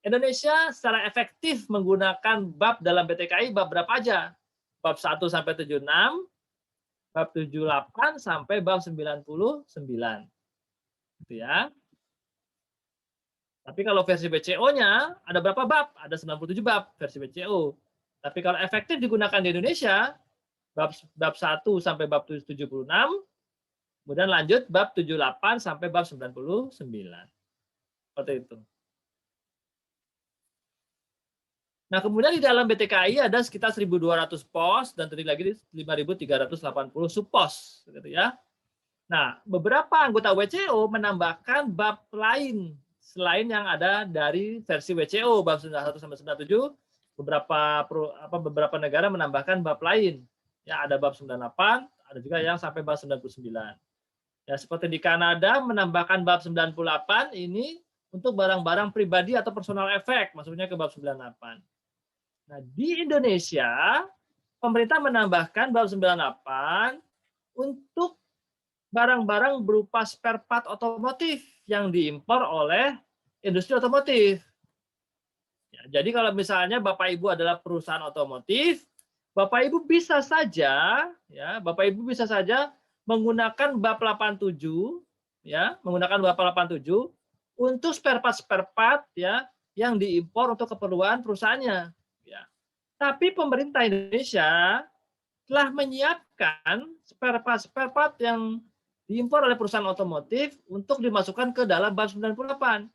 Indonesia secara efektif menggunakan bab dalam BTKI bab berapa aja? Bab 1 sampai 76, bab 78 sampai bab 99. Gitu ya. Tapi kalau versi BCO-nya ada berapa bab? Ada 97 bab versi BCO. Tapi kalau efektif digunakan di Indonesia, bab 1 sampai bab 76, kemudian lanjut bab 78 sampai bab 99. Seperti itu. Nah, kemudian di dalam BTKI ada sekitar 1.200 pos dan tadi lagi 5.380 subpos, gitu ya. Nah, beberapa anggota WCO menambahkan bab lain selain yang ada dari versi WCO bab 91 sampai 97. Beberapa negara menambahkan bab lain. Ya, ada bab 98, ada juga yang sampai bab 99. Ya, seperti di Kanada menambahkan bab 98 ini untuk barang-barang pribadi atau personal effect, maksudnya ke bab 98. Nah, di Indonesia, pemerintah menambahkan bab 98 untuk barang-barang berupa spare part otomotif yang diimpor oleh industri otomotif. Ya, jadi kalau misalnya Bapak Ibu adalah perusahaan otomotif, Bapak Ibu bisa saja, ya, Bapak Ibu bisa saja menggunakan bab 87, ya, menggunakan bab 87 untuk spare part ya yang diimpor untuk keperluan perusahaannya. Ya. Tapi pemerintah Indonesia telah menyiapkan spare part yang diimpor oleh perusahaan otomotif untuk dimasukkan ke dalam bab 98.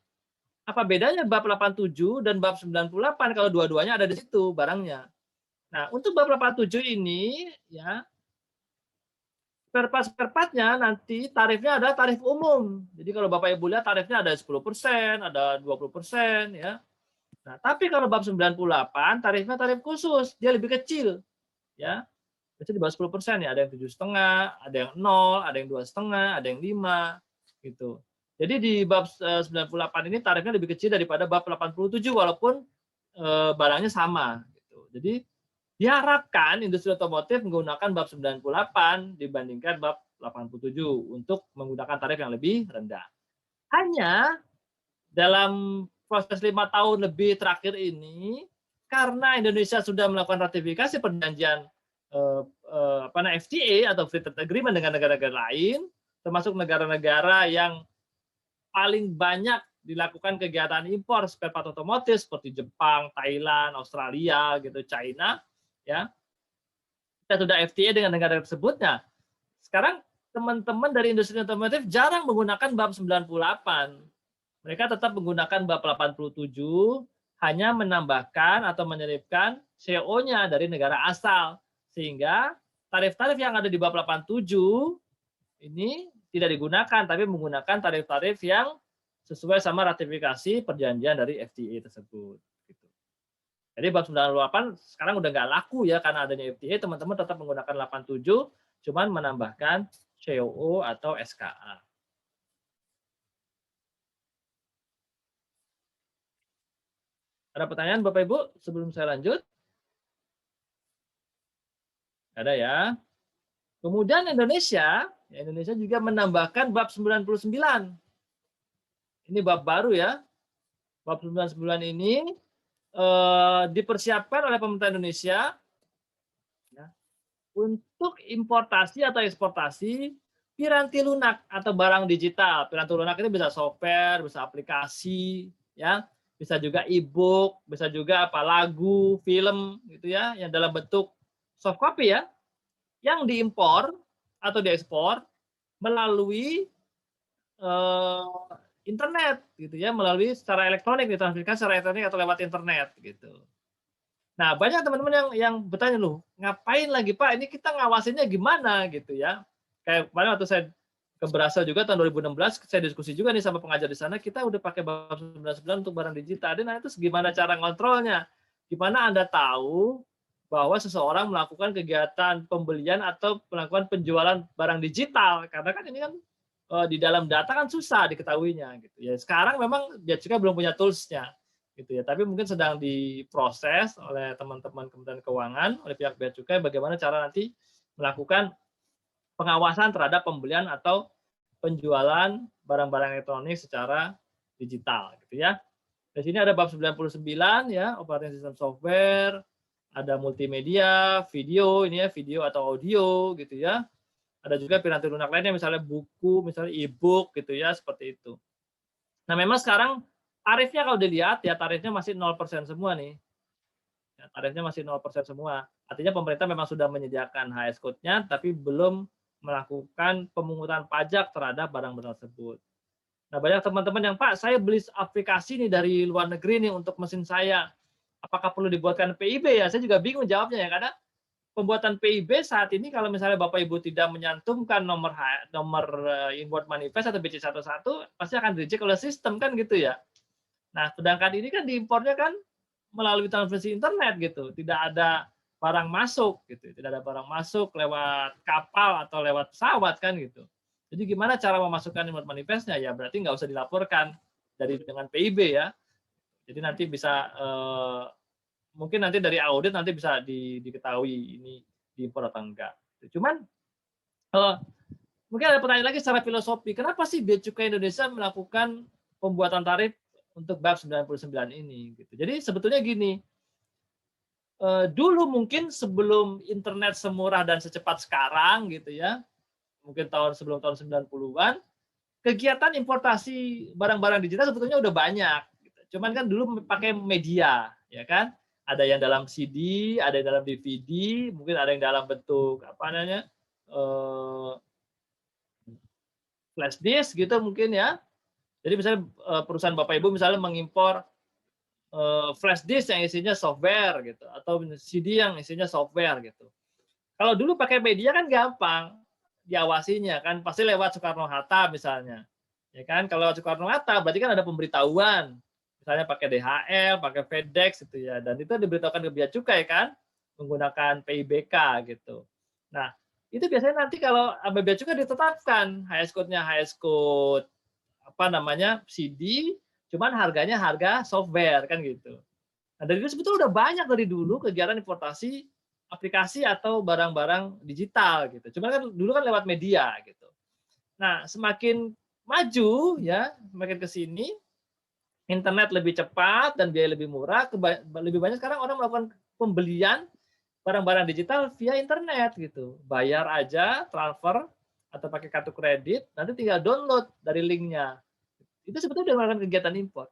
Apa bedanya bab 87 dan bab 98 kalau dua-duanya ada di situ barangnya? Nah, untuk bab 87 ini ya spare part-nya nanti tarifnya adalah tarif umum. Jadi kalau Bapak Ibu lihat tarifnya ada 10%, ada 20% ya. Nah, tapi kalau bab 98 tarifnya tarif khusus, dia lebih kecil ya. Biasanya di bawah 10% ya, ada yang 7,5, ada yang 0, ada yang 2,5, ada yang 5 gitu. Jadi di bab 98 ini tarifnya lebih kecil daripada bab 87 walaupun barangnya sama gitu. Jadi diharapkan industri otomotif menggunakan bab 98 dibandingkan bab 87 untuk menggunakan tarif yang lebih rendah. Hanya dalam proses 5 tahun lebih terakhir ini, karena Indonesia sudah melakukan ratifikasi perjanjian FTA atau Free Trade Agreement dengan negara-negara lain, termasuk negara-negara yang paling banyak dilakukan kegiatan impor spare part otomotif seperti Jepang, Thailand, Australia, gitu, China, ya. Kita sudah FTA dengan negara tersebutnya. Sekarang teman-teman dari industri otomotif jarang menggunakan bab 98. Mereka tetap menggunakan bab 87, hanya menambahkan atau menyelipkan CO-nya dari negara asal. Sehingga tarif-tarif yang ada di bab 87 ini tidak digunakan, tapi menggunakan tarif-tarif yang sesuai sama ratifikasi perjanjian dari FTA tersebut. Gitu. Jadi bab 98 sekarang udah nggak laku ya karena adanya FTA, teman-teman tetap menggunakan 87, cuman menambahkan COO atau SKA. Ada pertanyaan Bapak Ibu sebelum saya lanjut? Ada ya. Kemudian Indonesia juga menambahkan bab 99. Ini bab baru ya. Bab 99 ini dipersiapkan oleh pemerintah Indonesia ya, untuk importasi atau eksportasi piranti lunak atau barang digital. Piranti lunak ini bisa software, bisa aplikasi, ya, bisa juga e-book, bisa juga lagu, film, gitu ya, yang dalam bentuk soft copy ya, yang diimpor atau diekspor melalui internet, gitu ya, melalui secara elektronik, ditransferkan secara elektronik atau lewat internet, gitu. Nah, banyak teman-teman yang bertanya, loh, ngapain lagi Pak? Ini kita ngawasinnya gimana gitu ya? Kayak kemarin waktu saya ke Brasil juga tahun 2016, saya diskusi juga nih sama pengajar di sana, kita udah pakai bab 99 untuk barang digital. Nah, itu gimana cara ngontrolnya? Gimana Anda tahu bahwa seseorang melakukan kegiatan pembelian atau melakukan penjualan barang digital? Karena kan ini kan di dalam data kan susah diketahuinya gitu ya. Sekarang memang dia juga belum punya tools-nya gitu ya, tapi mungkin sedang diproses oleh teman-teman Kementerian Keuangan, oleh pihak bea cukai bagaimana cara nanti melakukan pengawasan terhadap pembelian atau penjualan barang-barang elektronik secara digital gitu ya. Di sini ada bab 99 ya, operating system software, ada multimedia, video ini ya, video atau audio gitu ya. Ada juga piranti lunak lainnya misalnya buku, misalnya e-book gitu ya, seperti itu. Nah, memang sekarang tarifnya kalau dilihat ya tarifnya masih 0% semua nih. Ya, tarifnya masih 0% semua. Artinya pemerintah memang sudah menyediakan HS Code-nya tapi belum melakukan pemungutan pajak terhadap barang-barang tersebut. Nah, banyak teman-teman yang, "Pak, saya beli aplikasi nih dari luar negeri nih untuk mesin saya. Apakah perlu dibuatkan PIB ya?" Saya juga bingung jawabnya ya, karena pembuatan PIB saat ini kalau misalnya Bapak Ibu tidak menyantumkan nomor inward manifest atau BC11 pasti akan di-reject oleh sistem kan gitu ya. Nah, sedangkan ini kan diimpornya kan melalui transmisi internet gitu, tidak ada barang masuk gitu, tidak ada barang masuk lewat kapal atau lewat pesawat kan gitu. Jadi gimana cara memasukkan inward manifestnya ya berarti nggak usah dilaporkan dengan PIB ya. Jadi nanti bisa mungkin nanti dari audit nanti bisa diketahui ini diimpor atau enggak. Cuman mungkin ada pertanyaan lagi secara filosofi, kenapa sih Bea Cukai Indonesia melakukan pembuatan tarif untuk bab 99 ini gitu. Jadi sebetulnya gini, dulu mungkin sebelum internet semurah dan secepat sekarang gitu ya, mungkin sebelum tahun 90-an, kegiatan importasi barang-barang digital sebetulnya udah banyak gitu. Cuman kan dulu pakai media, ya kan? Ada yang dalam CD, ada yang dalam DVD, mungkin ada yang dalam bentuk apa namanya? Flash disk gitu mungkin ya. Jadi misalnya perusahaan Bapak Ibu misalnya mengimpor flash disk yang isinya software gitu atau CD yang isinya software gitu. Kalau dulu pakai media kan gampang diawasinya kan pasti lewat Soekarno Hatta misalnya. Ya kan kalau Soekarno Hatta berarti kan ada pemberitahuan. Misalnya pakai DHL, pakai FedEx gitu ya dan itu diberitahukan ke Bea Cukai kan menggunakan PIBK gitu. Nah, itu biasanya nanti kalau Bea Cukai ditetapkan HS code-nya HS code apa namanya CD, cuman harganya harga software kan gitu. Nah, dari itu sebetulnya udah banyak dari dulu kegiatan importasi aplikasi atau barang-barang digital gitu. Cuma kan dulu kan lewat media gitu. Nah, semakin maju ya, semakin ke sini internet lebih cepat dan biaya lebih murah, lebih banyak sekarang orang melakukan pembelian barang-barang digital via internet gitu. Bayar aja, transfer atau pakai kartu kredit, nanti tinggal download dari linknya. Itu sebetulnya sudah melakukan kegiatan impor.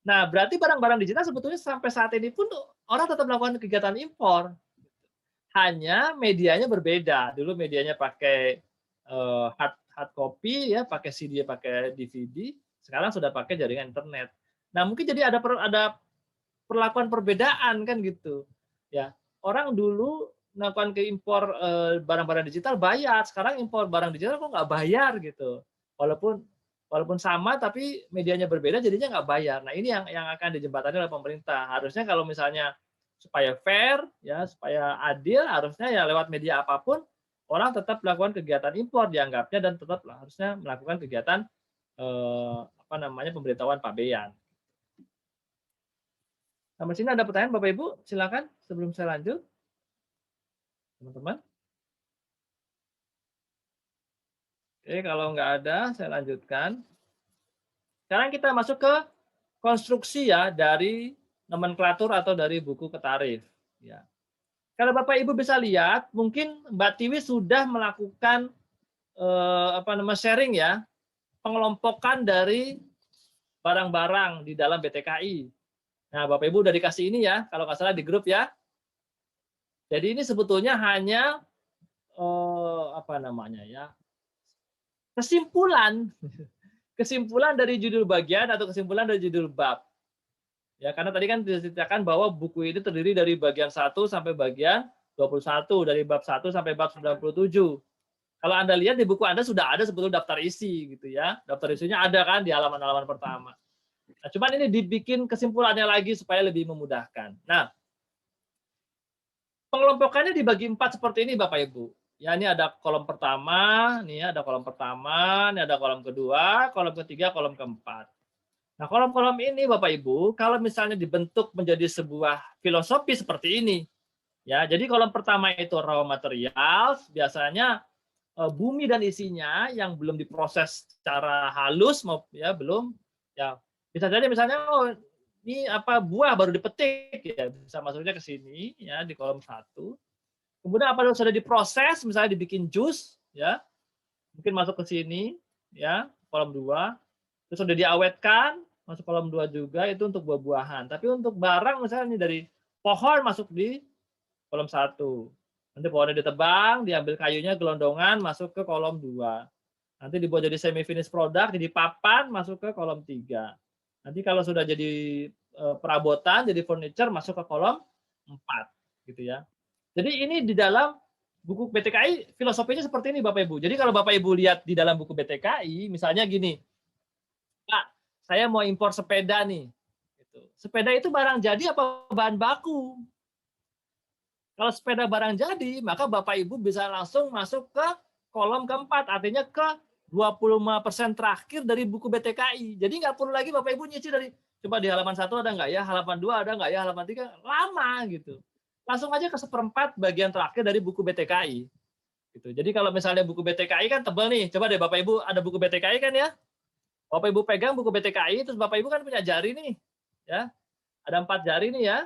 Nah, berarti barang-barang digital sebetulnya sampai saat ini pun orang tetap melakukan kegiatan impor. Hanya medianya berbeda. Dulu medianya pakai hard copy ya, pakai CD, pakai DVD. Sekarang sudah pakai jaringan internet. Nah, mungkin jadi ada perlakuan perbedaan kan gitu. Ya, orang dulu melakukan impor barang-barang digital bayar, sekarang impor barang digital kok nggak bayar gitu. Walaupun sama tapi medianya berbeda jadinya nggak bayar. Nah, ini yang akan dijembatani oleh pemerintah. Harusnya kalau misalnya supaya fair ya, supaya adil harusnya ya lewat media apapun orang tetap melakukan kegiatan impor dianggapnya dan tetap harusnya melakukan kegiatan apa namanya pemberitahuan pabean. Sampai sini ada pertanyaan Bapak Ibu? Silakan sebelum saya lanjut. Teman-teman. Oke, kalau nggak ada, saya lanjutkan. Sekarang kita masuk ke konstruksi ya dari nomenklatur atau dari buku ketarif. Ya. Kalau Bapak Ibu bisa lihat, mungkin Mbak Tiwi sudah melakukan sharing ya, pengelompokan dari barang-barang di dalam BTKI. Nah, Bapak Ibu udah dikasih ini ya, kalau nggak salah di grup ya. Jadi ini sebetulnya hanya kesimpulan dari judul bagian atau kesimpulan dari judul bab. Ya, karena tadi kan diceritakan bahwa buku ini terdiri dari bagian 1 sampai bagian 21, dari bab 1 sampai bab 97. Kalau Anda lihat di buku Anda sudah ada sebetulnya daftar isi gitu ya. Daftar isinya ada kan di halaman-halaman pertama. Nah, cuman ini dibikin kesimpulannya lagi supaya lebih memudahkan. Nah, pengelompokannya dibagi 4 seperti ini Bapak Ibu. Ya, ini ada kolom pertama, nih ada kolom pertama, ini ada kolom kedua, kolom ketiga, kolom keempat. Nah, kolom-kolom ini Bapak Ibu, kalau misalnya dibentuk menjadi sebuah filosofi seperti ini, ya. Jadi kolom pertama itu raw materials, biasanya bumi dan isinya yang belum diproses secara halus, ya belum, ya bisa jadi misalnya ini apa buah baru dipetik ya, bisa masuknya ke sini ya di kolom 1. Kemudian apa sudah diproses, misalnya dibikin jus ya, mungkin masuk ke sini ya, kolom 2. Terus sudah diawetkan, masuk kolom 2 juga, itu untuk buah-buahan. Tapi untuk barang misalnya ini dari pohon masuk di kolom 1. Nanti pohonnya ditebang, diambil kayunya gelondongan, masuk ke kolom 2. Nanti dibuat jadi semi finish product, jadi papan, masuk ke kolom 3. Nanti kalau sudah jadi perabotan, jadi furniture, masuk ke kolom 4, gitu ya. Jadi ini di dalam buku BTKI filosofinya seperti ini Bapak Ibu. Jadi kalau Bapak Ibu lihat di dalam buku BTKI, misalnya gini, Pak, saya mau impor sepeda nih. Gitu. Sepeda itu barang jadi apa bahan baku? Kalau sepeda barang jadi, maka Bapak Ibu bisa langsung masuk ke kolom keempat, artinya ke 25% terakhir dari buku BTKI. Jadi nggak perlu lagi Bapak Ibu nyicil dari, coba di halaman 1 ada nggak ya, halaman 2 ada nggak ya, halaman 3, lama gitu. Langsung aja ke seperempat bagian terakhir dari buku BTKI. Gitu. Jadi kalau misalnya buku BTKI kan tebal nih, coba deh Bapak Ibu ada buku BTKI kan ya, Bapak Ibu pegang buku BTKI, terus Bapak Ibu kan punya jari nih, ya, ada 4 jari nih ya,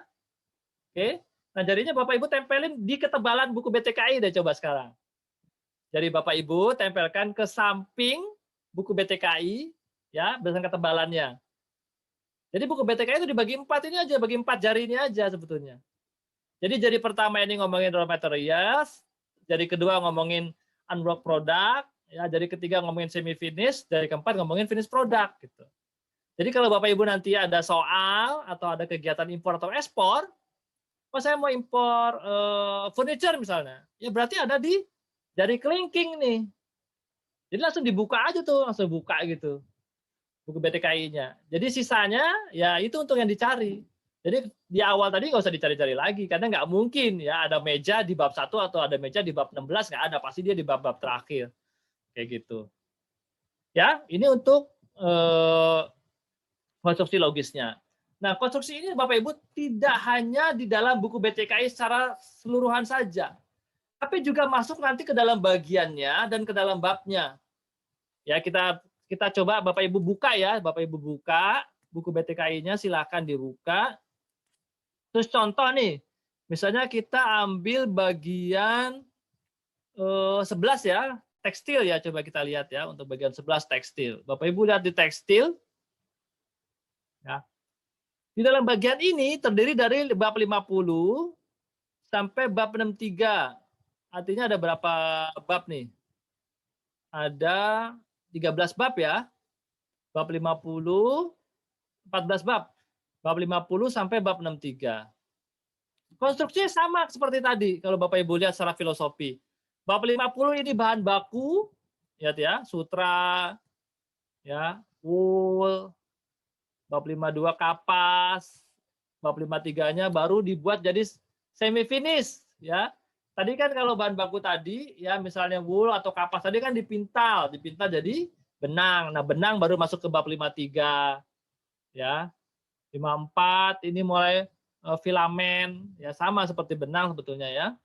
oke. Nah jarinya Bapak Ibu tempelin di ketebalan buku BTKI deh coba sekarang. Jadi Bapak Ibu tempelkan ke samping buku BTKI, ya, berdasarkan ketebalannya. Jadi buku BTKI itu dibagi 4 ini aja, bagi 4 jari ini aja sebetulnya. Jadi jari pertama ini ngomongin raw materials, jari kedua ngomongin unblock product, ya, jari ketiga ngomongin semi finish, jari keempat ngomongin finish product gitu. Jadi kalau Bapak Ibu nanti ada soal atau ada kegiatan impor atau ekspor, oh saya mau impor furniture misalnya, ya berarti ada di jari kelingking nih. Jadi langsung dibuka aja tuh, langsung buka gitu buku BTKI-nya. Jadi sisanya ya itu untuk yang dicari. Jadi di awal tadi nggak usah dicari-cari lagi karena nggak mungkin ya ada meja di bab 1 atau ada meja di bab 16, nggak ada, pasti dia di bab-bab terakhir kayak gitu. Ya, ini untuk konstruksi logisnya. Nah, konstruksi ini Bapak Ibu tidak hanya di dalam buku BTKI secara keseluruhan saja, tapi juga masuk nanti ke dalam bagiannya dan ke dalam babnya. Ya, kita coba Bapak Ibu buka ya, Bapak Ibu buka buku BTKI-nya, silakan dibuka. Terus contoh nih, misalnya kita ambil bagian 11 ya, tekstil ya, coba kita lihat ya untuk bagian 11 tekstil. Bapak Ibu lihat di tekstil ya. Di dalam bagian ini terdiri dari bab 50 sampai bab 63. Artinya ada berapa bab nih? Ada 13 bab ya. Bab 50, 14 bab. Bab 50 sampai bab 63. Konstruksinya sama seperti tadi kalau Bapak Ibu lihat secara filosofi. Bab 50 ini bahan baku, lihat ya, sutra, ya, wool. Bab 52 kapas, bab 53-nya baru dibuat jadi semi finish ya. Tadi kan kalau bahan baku tadi ya misalnya wool atau kapas tadi kan dipintal jadi benang. Nah, benang baru masuk ke bab 53 ya. 54 ini mulai filamen ya, sama seperti benang sebetulnya ya.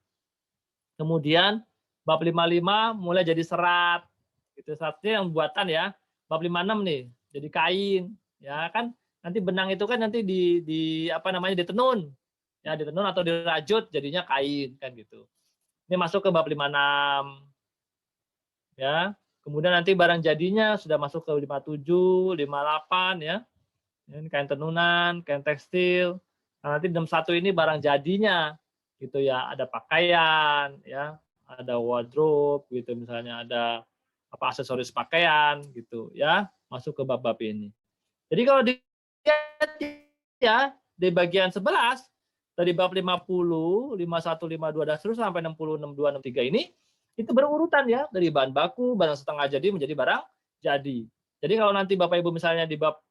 Kemudian bab 55 mulai jadi serat. Itu seratnya yang buatan ya. Bab 56 nih jadi kain ya kan, nanti benang itu kan nanti di apa namanya ditenun ya, ditenun atau dirajut jadinya kain kan gitu. Ini masuk ke bab 56 ya. Kemudian nanti barang jadinya sudah masuk ke 57, 58 ya. Ini kain tenunan, kain tekstil. Nah, nanti 61 ini barang jadinya gitu ya, ada pakaian ya, ada wardrobe gitu misalnya, ada apa aksesoris pakaian gitu ya, masuk ke bab-bab ini. Jadi kalau dilihat ya di bagian 11 dari bab 50, 51, 52 dan seterusnya sampai 60, 62, 63 ini itu berurutan ya dari bahan baku, barang setengah jadi menjadi barang jadi. Jadi kalau nanti Bapak Ibu misalnya di bab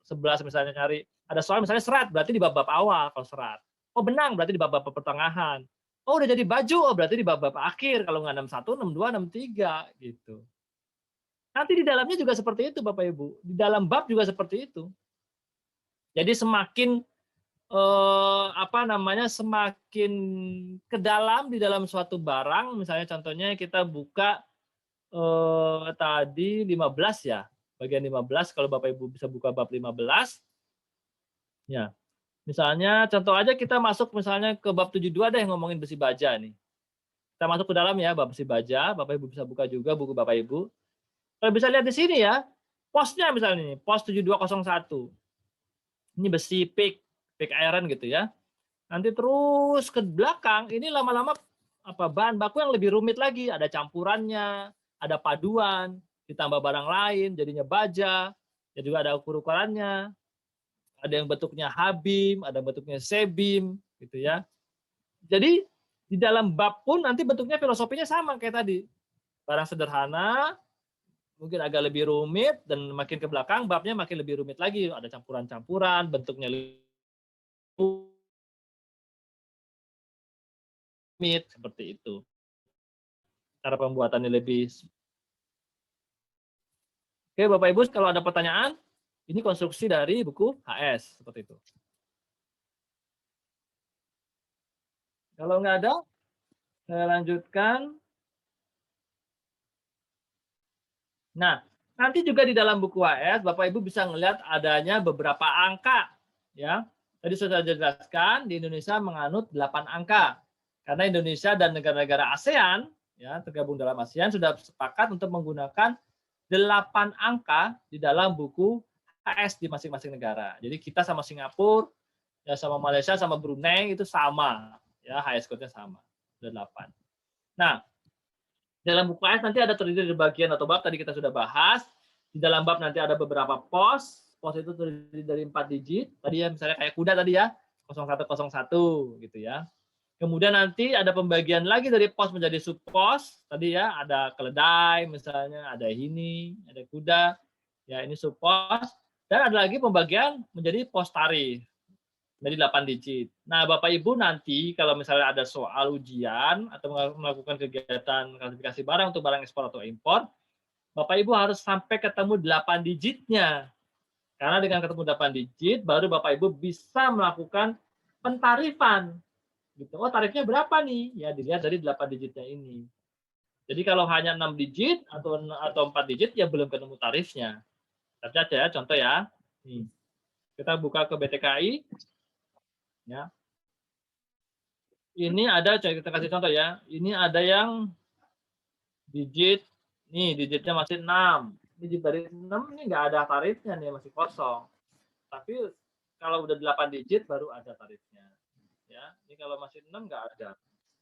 11 misalnya nyari ada soal misalnya serat, berarti di bab-bab awal kalau serat. Oh benang berarti di bab-bab pertengahan. Oh udah jadi baju, oh berarti di bab-bab akhir kalau nggak 61, 62, 63 gitu. Nanti di dalamnya juga seperti itu Bapak Ibu. Di dalam bab juga seperti itu. Jadi semakin apa namanya, semakin ke dalam di dalam suatu barang, misalnya contohnya kita buka tadi 15 ya, bagian 15 kalau Bapak Ibu bisa buka bab 15, Ya, misalnya contoh aja kita masuk misalnya ke bab 72 deh ngomongin besi baja nih. Kita masuk ke dalam ya bab besi baja, Bapak Ibu bisa buka juga buku Bapak Ibu. Kalau bisa lihat di sini ya, posnya misalnya nih, pos 7201. Ini besi pig iron gitu ya. Nanti terus ke belakang ini lama-lama apa bahan baku yang lebih rumit lagi, ada campurannya, ada paduan, ditambah barang lain jadinya baja, ya juga ada ukur-ukurannya, ada yang bentuknya H-beam, ada bentuknya C-beam gitu ya. Jadi di dalam bab pun nanti bentuknya filosofinya sama kayak tadi. Barang sederhana, mungkin agak lebih rumit dan makin ke belakang babnya makin lebih rumit lagi, ada campuran-campuran, bentuknya rumit seperti itu. Cara pembuatannya lebih. Oke, Bapak Ibu, kalau ada pertanyaan, ini konstruksi dari buku HS seperti itu. Kalau nggak ada, saya lanjutkan. Nah, nanti juga di dalam buku HS, Bapak Ibu bisa melihat adanya beberapa angka. Ya, tadi sudah dijelaskan di Indonesia menganut 8 angka. Karena Indonesia dan negara-negara ASEAN, ya tergabung dalam ASEAN sudah sepakat untuk menggunakan 8 angka di dalam buku HS di masing-masing negara. Jadi kita sama Singapura, ya sama Malaysia, sama Brunei itu sama, ya HS code-nya sama, ada 8. Nah, dalam buku HS nanti ada terdiri dari bagian atau bab tadi kita sudah bahas. Di dalam bab nanti ada beberapa pos. Pos itu terdiri dari 4 digit. Tadi ya misalnya kayak kuda tadi ya, 0101 gitu ya. Kemudian nanti ada pembagian lagi dari pos menjadi subpos. Tadi ya ada keledai misalnya, ada ini, ada kuda. Ya ini subpos. Dan ada lagi pembagian menjadi pos tarif. Jadi 8 digit. Nah, Bapak Ibu nanti kalau misalnya ada soal ujian atau melakukan kegiatan klasifikasi barang untuk barang ekspor atau impor, Bapak Ibu harus sampai ketemu 8 digitnya. Karena dengan ketemu 8 digit, baru Bapak Ibu bisa melakukan pentarifan. Gitu. Oh, tarifnya berapa nih? Ya, dilihat dari 8 digitnya ini. Jadi kalau hanya 6 digit atau 4 digit, ya belum ketemu tarifnya. Tapi aja ya, contoh ya. Nih, kita buka ke BTKI. Ya, ini ada, kita kasih contoh ya. Ini ada yang digit, nih digitnya masih 6. Digit dari 6 ini nggak ada tarifnya nih, masih kosong. Tapi kalau udah 8 digit baru ada tarifnya. Ya, ini kalau masih 6 nggak ada.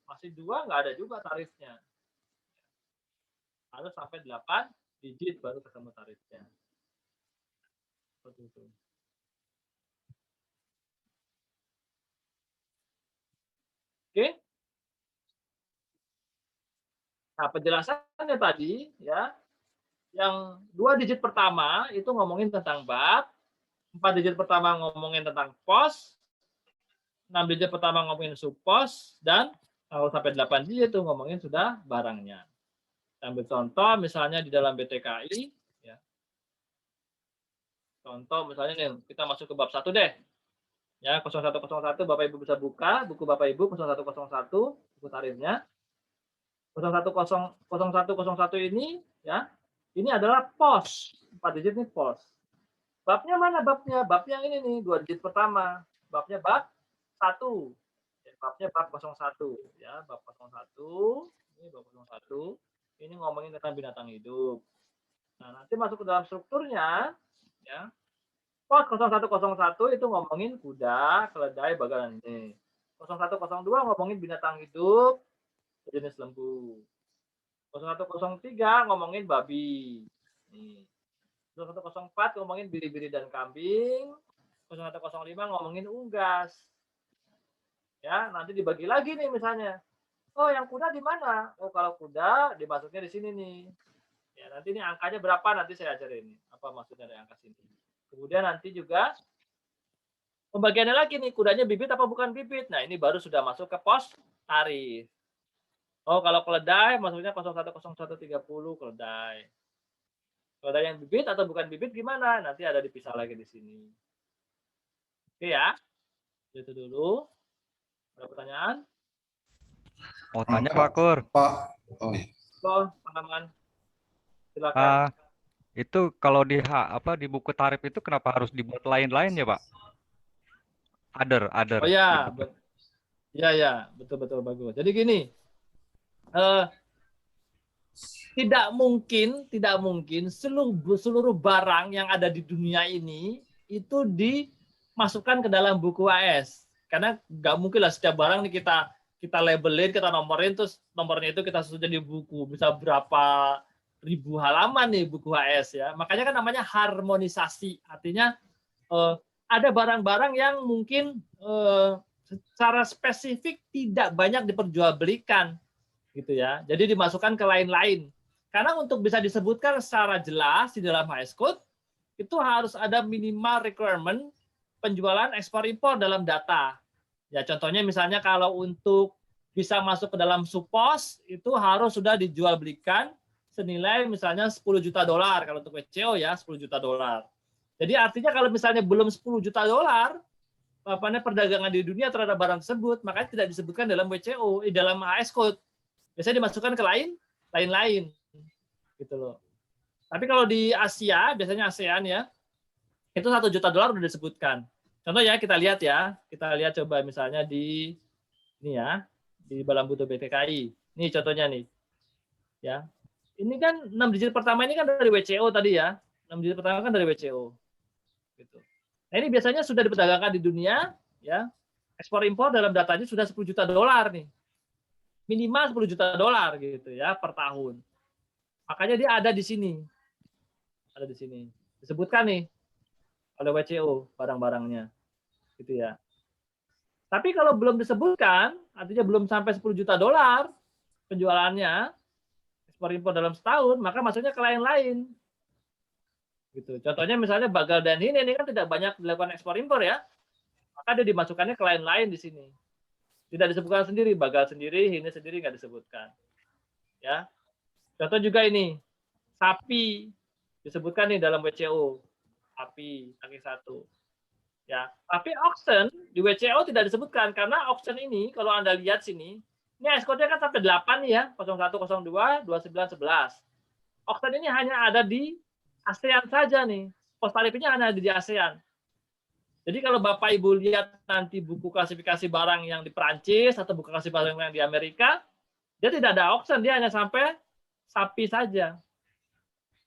Masih 2 nggak ada juga tarifnya. Harus sampai 8 digit baru ketemu tarifnya. Seperti itu. Oke. Nah, penjelasannya tadi ya, yang 2 digit pertama itu ngomongin tentang bab, 4 digit pertama ngomongin tentang pos, 6 digit pertama ngomongin subpos, dan kalau sampai 8 digit itu ngomongin sudah barangnya. Ambil contoh misalnya di dalam BTKI, ya. Contoh misalnya nih, kita masuk ke bab 1 deh. Ya, 0101 Bapak Ibu bisa buka buku Bapak Ibu 0101, buku tarifnya. 0101 ini ya, ini adalah pos. 4 digit ini pos. Babnya mana babnya? Babnya yang ini nih, 2 digit pertama. Babnya bab 1. Ya, babnya bab 01 ya, bab 01. Ini bab 01. Ini ngomongin tentang binatang hidup. Nah, nanti masuk ke dalam strukturnya ya. Pos 0101 itu ngomongin kuda, keledai, bagalan ini. 0102 ngomongin binatang hidup jenis lembu. 0103 ngomongin babi. Nih. 0104 ngomongin biri-biri dan kambing. 0105 ngomongin unggas. Ya, nanti dibagi lagi nih misalnya. Oh, yang kuda di mana? Oh, kalau kuda dimasuknya di sini nih. Ya, nanti ini angkanya berapa nanti saya ajarin. Apa maksudnya dari angka sini. Kemudian nanti juga pembagiannya lagi nih, kudanya bibit apa bukan bibit. Nah, ini baru sudah masuk ke pos tarif. Oh, kalau keledai maksudnya 010130 keledai. Keledai yang bibit atau bukan bibit gimana? Nanti ada dipisah lagi di sini. Oke ya. Itu dulu. Ada pertanyaan? Mau tanya Pak Kur. Pak. Oh, iya. Oh, Pak silakan. Itu kalau di buku tarif itu kenapa harus dibuat lain-lain ya Pak? Other Oh ya, gitu. ya, betul bagus. Jadi gini, eh, tidak mungkin seluruh barang yang ada di dunia ini itu dimasukkan ke dalam buku AS. Karena nggak mungkin lah setiap barang nih kita labelin, kita nomorin, terus nomornya itu kita susun jadi buku. Bisa berapa ribu halaman nih buku AS ya. Makanya kan namanya harmonisasi. Artinya ada barang-barang yang mungkin secara spesifik tidak banyak diperjualbelikan gitu ya. Jadi dimasukkan ke lain-lain. Karena untuk bisa disebutkan secara jelas di dalam HS Code, itu harus ada minimal requirement penjualan ekspor impor dalam data. Ya contohnya misalnya kalau untuk bisa masuk ke dalam supos, itu harus sudah dijual belikan senilai misalnya 10 juta dolar. Kalau untuk WCO ya 10 juta dolar. Jadi artinya kalau misalnya belum 10 juta dolar, perdagangan di dunia terhadap barang tersebut, makanya tidak disebutkan dalam WCO, dalam HS Code. Biasanya dimasukkan ke lain-lain gitu loh. Tapi kalau di Asia, biasanya ASEAN ya, itu 1 juta dolar udah disebutkan. Contoh ya, kita lihat coba misalnya di ini ya, di dalam butuh BPKI. Ini contohnya nih. Ya. Ini kan 6 digit pertama ini kan dari WCO tadi ya. 6 digit pertama kan dari WCO. Gitu. Nah, ini biasanya sudah diperdagangkan di dunia ya. Ekspor impor dalam datanya sudah 10 juta dolar nih. Minimal 10 juta dolar gitu ya per tahun. Makanya dia ada di sini. Ada di sini. Disebutkan nih oleh WCO barang-barangnya. Gitu ya. Tapi kalau belum disebutkan, artinya belum sampai 10 juta dolar penjualannya, ekspor impor dalam setahun, maka masuknya ke lain-lain. Gitu. Contohnya misalnya bagal dan ini kan tidak banyak dilakukan ekspor impor ya. Maka dia dimasukkannya ke lain-lain di sini. Tidak disebutkan sendiri, bagal sendiri, ini sendiri nggak disebutkan. Ya. Contoh juga ini, sapi disebutkan nih dalam WCO, sapi kaki 1. Ya, tapi auction di WCO tidak disebutkan karena auction ini kalau Anda lihat sini, ini S-code-nya kan sampai 8 nih ya, 0102 29 11. Auction ini hanya ada di ASEAN saja nih. Pos tarifnya hanya ada di ASEAN. Jadi kalau Bapak Ibu lihat nanti buku klasifikasi barang yang di Perancis atau buku klasifikasi barang yang di Amerika, dia tidak ada auction, dia hanya sampai sapi saja.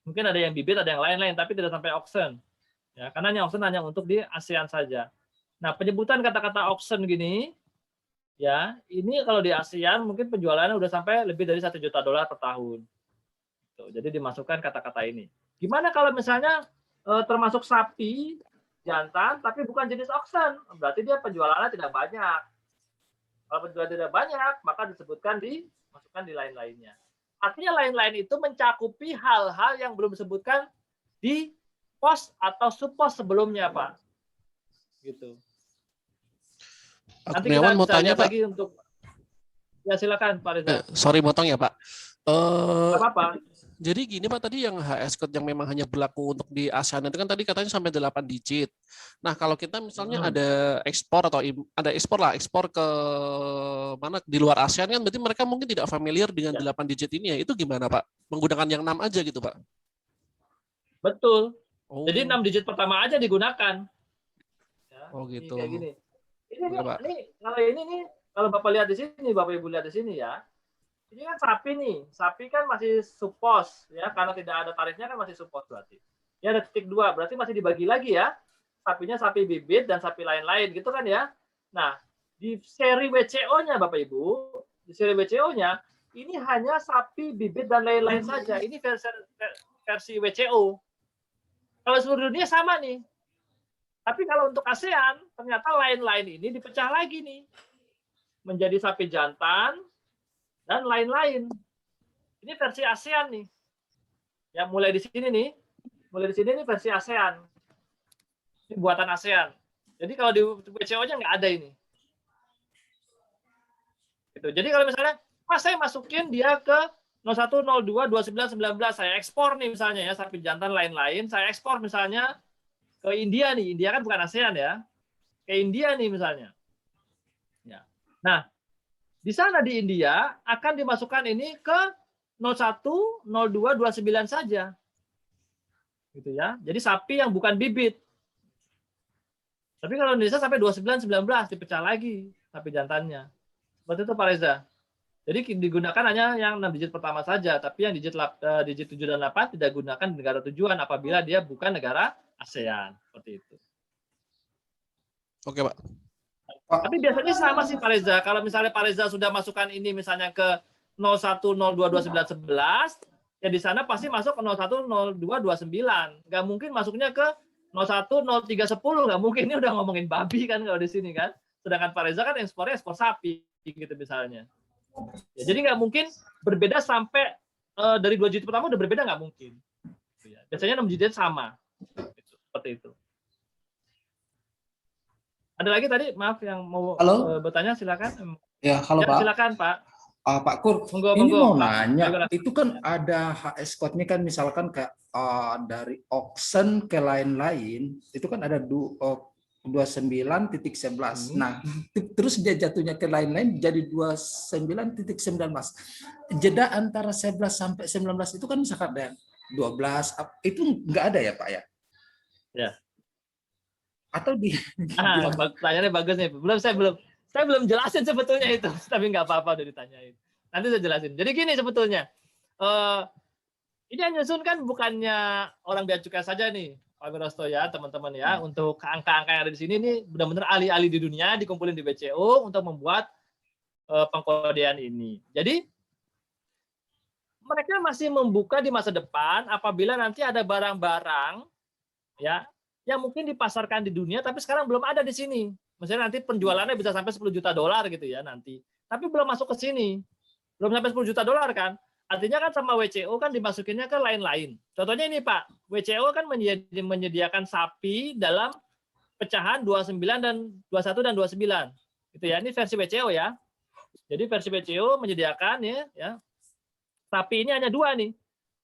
Mungkin ada yang bibit, ada yang lain-lain, tapi tidak sampai auction. Ya, karena auction hanya untuk di ASEAN saja. Nah, penyebutan kata-kata auction gini, ya, ini kalau di ASEAN mungkin penjualannya udah sampai lebih dari 1 juta dolar per tahun. Tuh, jadi dimasukkan kata-kata ini. Gimana kalau misalnya termasuk sapi jantan, tapi bukan jenis auction? Berarti dia penjualannya tidak banyak. Kalau penjualan tidak banyak, maka dimasukkan di lain-lainnya. Artinya lain-lain itu mencakupi hal-hal yang belum disebutkan di pos atau subpos sebelumnya, Pak. Gitu. Pak Nanti Kurniawan kita mau bisa tanya, lihat Pak. lagi untuk ya silakan Pak Reza. Sorry motong ya, Pak. Nggak apa-apa. Jadi gini Pak, tadi yang HS code yang memang hanya berlaku untuk di ASEAN itu kan tadi katanya sampai 8 digit. Nah, kalau kita misalnya ada ekspor atau ada ekspor ke mana di luar ASEAN kan berarti mereka mungkin tidak familiar dengan 8 digit ini ya. Itu gimana Pak? Menggunakan yang 6 aja gitu Pak? Betul. Jadi 6 digit pertama aja digunakan. Ya, oh gitu. Kayak gini. Ini kalau ini nih, kalau Bapak lihat di sini, Bapak Ibu lihat di sini ya. Ini kan sapi nih, sapi kan masih supos ya, karena tidak ada tarifnya kan masih supos berarti. Ya ada titik 2, berarti masih dibagi lagi ya. Sapinya sapi bibit dan sapi lain-lain gitu kan ya. Nah, di seri WCO-nya Bapak Ibu, di seri WCO-nya ini hanya sapi bibit dan lain-lain saja. Ini versi WCO. Kalau seluruh dunia sama nih. Tapi kalau untuk ASEAN, ternyata lain-lain ini dipecah lagi nih. Menjadi sapi jantan, dan lain-lain. Ini versi ASEAN nih. Ya, mulai di sini nih versi ASEAN. Ini buatan ASEAN. Jadi kalau di WCO-nya nggak ada ini. Gitu. Jadi kalau misalnya, saya masukin dia ke 01, 02, 29, 19, saya ekspor nih misalnya ya, sapi jantan lain-lain, saya ekspor misalnya ke India nih. India kan bukan ASEAN ya. Ke India nih misalnya. Ya. Nah, di sana di India akan dimasukkan ini ke 01, 02, 29 saja. Gitu ya. Jadi sapi yang bukan bibit. Tapi kalau Indonesia sampai 29, 19 dipecah lagi sapi jantannya. Seperti itu Pak Reza. Jadi digunakan hanya yang 6 digit pertama saja, tapi yang digit 7 dan 8 tidak gunakan di negara tujuan apabila dia bukan negara ASEAN. Seperti itu. Oke, Pak. Tapi biasanya sama sih Pak Reza. Kalau misalnya Pak Reza sudah masukkan ini misalnya ke 01, 02, 29, 11, ya di sana pasti masuk ke 01, 02, 29. Nggak mungkin masuknya ke 01, 03, 10. Nggak mungkin. Ini udah ngomongin babi kan kalau di sini kan. Sedangkan Pak Reza kan ekspornya ekspor sapi gitu misalnya. Ya, jadi nggak mungkin berbeda sampai dari 2 digit pertama udah berbeda, nggak mungkin. Biasanya 6 digit sama. Seperti itu. Ada lagi tadi, maaf yang mau bertanya, silakan. Ya, halo ya, Pak. Silakan Pak. Pak Kur, monggo, ini monggo. mau nanya, itu kan ada HS code-nya kan misalkan kayak dari auction ke lain-lain, itu kan ada 29.11. Nah, terus dia jatuhnya ke lain-lain jadi 29.19. Jeda antara 11 sampai 19 itu kan misalkan ada 12, itu nggak ada ya Pak ya? Ya. Atau pertanyaannya bagus nih. Saya belum jelasin sebetulnya itu, tapi nggak apa-apa udah ditanyain. Nanti saya jelasin. Jadi gini sebetulnya, ini yang nyusun kan bukannya orang bea cukai saja nih, Pak Wirosto ya, teman-teman ya, untuk angka-angka yang ada di sini ini benar-benar ahli-ahli di dunia dikumpulin di BCO untuk membuat pengkodean ini. Jadi mereka masih membuka di masa depan apabila nanti ada barang-barang ya yang mungkin dipasarkan di dunia tapi sekarang belum ada di sini. Misalnya nanti penjualannya bisa sampai 10 juta dolar gitu ya nanti. Tapi belum masuk ke sini. Belum sampai 10 juta dolar kan. Artinya kan sama WCO kan dimasukinnya ke lain-lain. Contohnya ini Pak, WCO kan menyediakan sapi dalam pecahan 29 dan 21 dan 29. Gitu ya. Ini versi WCO ya. Jadi versi WCO menyediakan ya. Sapi ini hanya 2 nih.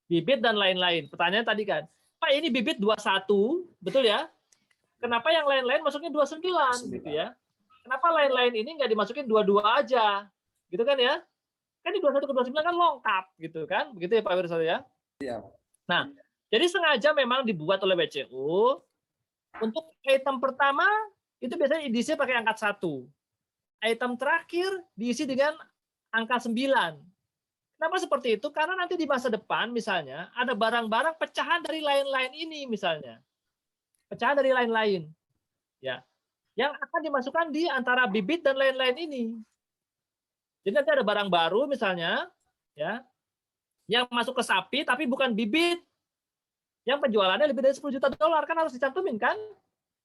Bibit dan lain-lain. Pertanyaan tadi kan, Pak ini bibit 21, betul ya? Kenapa yang lain-lain masuknya 29 gitu ya? Kenapa lain-lain ini nggak dimasukin 22 aja? Gitu kan ya? Kan di 21 ke 29 kan lengkap gitu kan? Begitu ya Pak Wirosto ya? Iya. Nah, jadi sengaja memang dibuat oleh WCO untuk item pertama itu biasanya diisi pakai angka 1. Item terakhir diisi dengan angka 9. Kenapa seperti itu? Karena nanti di masa depan misalnya ada barang-barang pecahan dari lain-lain ini misalnya. Pecahan dari lain-lain. Ya. Yang akan dimasukkan di antara bibit dan lain-lain ini. Jadi nanti ada barang baru misalnya ya yang masuk ke sapi tapi bukan bibit. Yang penjualannya lebih dari 10 juta dolar kan harus dicantumin kan?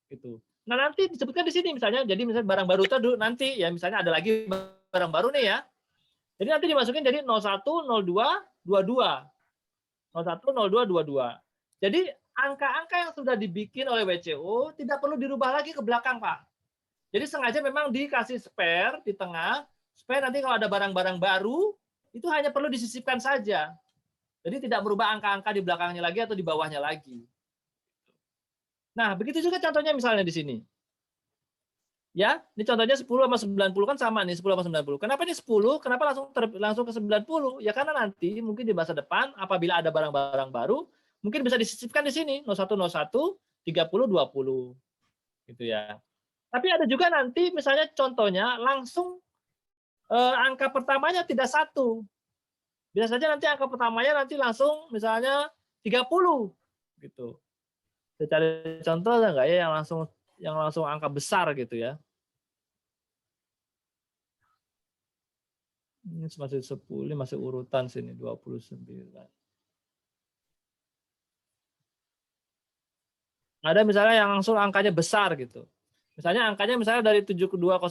Gitu. Nah, nanti disebutkan di sini misalnya jadi misalnya barang baru itu nanti ya misalnya ada lagi barang baru nih ya. Jadi nanti dimasukin jadi 01, 02, 22. 01, 02, 22. Jadi angka-angka yang sudah dibikin oleh WCO tidak perlu dirubah lagi ke belakang, Pak. Jadi sengaja memang dikasih spare di tengah, supaya nanti kalau ada barang-barang baru, itu hanya perlu disisipkan saja. Jadi tidak merubah angka-angka di belakangnya lagi atau di bawahnya lagi. Nah, begitu juga contohnya misalnya di sini. Ya, ini contohnya 10 sama 90 kan sama nih, 10 sama 90. Kenapa ini 10? Kenapa langsung ke 90? Ya karena nanti mungkin di masa depan apabila ada barang-barang baru, mungkin bisa disisipkan di sini 0101 30 20. Gitu ya. Tapi ada juga nanti misalnya contohnya langsung angka pertamanya tidak 1. Bisa saja nanti angka pertamanya nanti langsung misalnya 30 gitu. Saya cari contoh enggak ya yang langsung angka besar gitu ya. Ini masih 10, masih urutan sini 29. Ada misalnya yang langsung angkanya besar gitu. Misalnya angkanya misalnya dari 7205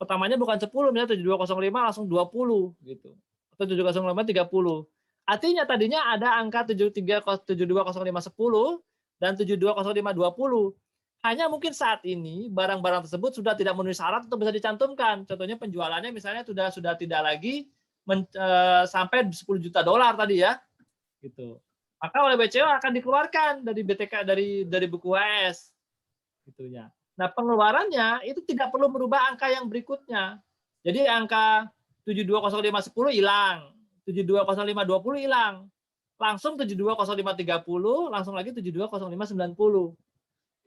pertamanya bukan 10, misalnya 7205 langsung 20 gitu. Atau 7205 30. Artinya tadinya ada angka 7205 10 dan 7205 20. Hanya mungkin saat ini barang-barang tersebut sudah tidak memenuhi syarat untuk bisa dicantumkan. Contohnya penjualannya misalnya sudah tidak lagi sampai 10 juta dolar tadi ya. Gitu. Maka oleh BCO akan dikeluarkan dari BTK dari buku HS. Gitu ya. Nah, pengeluarannya itu tidak perlu merubah angka yang berikutnya. Jadi angka 720510 hilang, 720520 hilang. Langsung 720530, langsung lagi 720590.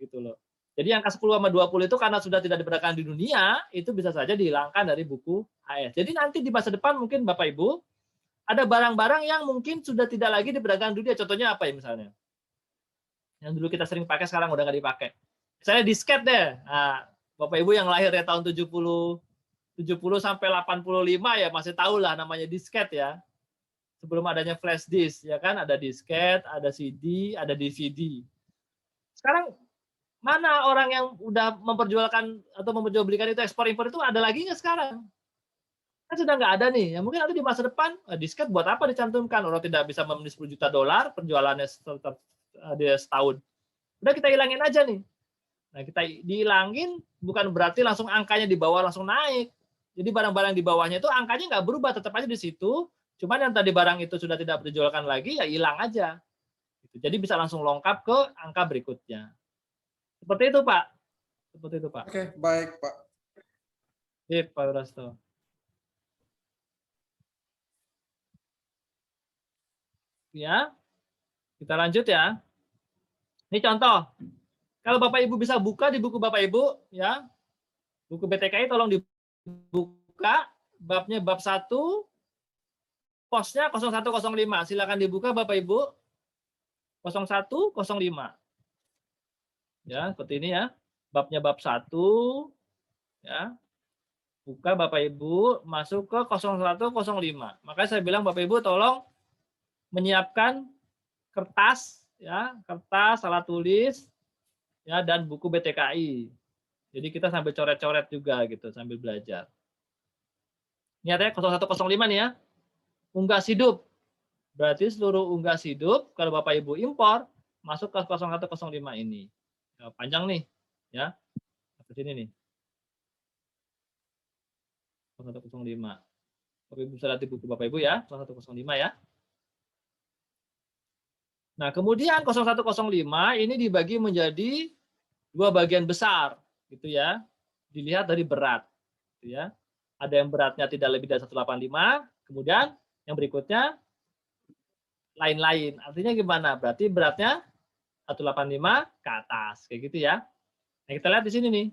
Gitu loh. Jadi angka 10 sama 20 itu karena sudah tidak diperdagang di dunia, itu bisa saja dihilangkan dari buku HS. Jadi nanti di masa depan mungkin Bapak Ibu, ada barang-barang yang mungkin sudah tidak lagi diperdagangkan di dunia. Contohnya apa ya misalnya? Yang dulu kita sering pakai sekarang udah nggak dipakai. Misalnya disket deh. Nah, Bapak Ibu yang lahir ya tahun 70 sampai 85 ya masih tahu lah namanya disket ya. Sebelum adanya flash disk ya kan, ada disket, ada CD, ada DVD. Sekarang mana orang yang udah memperjualkan atau memperjualbelikan itu ekspor impor itu ada lagi nggak sekarang? Kan sudah nggak ada nih. Ya mungkin nanti di masa depan disket buat apa dicantumkan? Orang tidak bisa membeli $10 juta penjualannya setahun. Udah kita hilangin aja nih. Nah kita dihilangin bukan berarti langsung angkanya di bawah langsung naik. Jadi barang-barang di bawahnya itu angkanya nggak berubah, tetap aja di situ. Cuman yang tadi barang itu sudah tidak dijualkan lagi ya hilang aja. Jadi bisa langsung lengkap ke angka berikutnya. Seperti itu, Pak. Seperti itu, Pak. Oke, baik, Pak. Sip, Pak Wirasto. Ya, kita lanjut ya. Ini contoh. Kalau Bapak Ibu bisa buka di buku Bapak Ibu, ya, buku BTKI tolong dibuka, babnya bab 1, posnya 0105. Silakan dibuka Bapak Ibu. 0105. Ya, seperti ini ya. Babnya bab 1 ya. Buka Bapak Ibu, masuk ke 0105. Makanya saya bilang Bapak Ibu tolong menyiapkan kertas ya, kertas, alat tulis ya dan buku BTKI. Jadi kita sambil coret-coret juga gitu sambil belajar. Ingat ya 0105 nih ya. Unggas hidup. Berarti seluruh unggas hidup kalau Bapak Ibu impor masuk ke 0105 ini. Ya, panjang nih ya. Ke sini nih. 0105. Bapak Ibu bisa lihat di buku Bapak Ibu ya, 0105 ya. Nah, kemudian 0105 ini dibagi menjadi 2 bagian besar gitu ya. Dilihat dari berat gitu ya. Ada yang beratnya tidak lebih dari 185, kemudian yang berikutnya lain-lain. Artinya gimana? Berarti beratnya 185 ke atas kayak gitu ya. Nah, kita lihat di sini nih.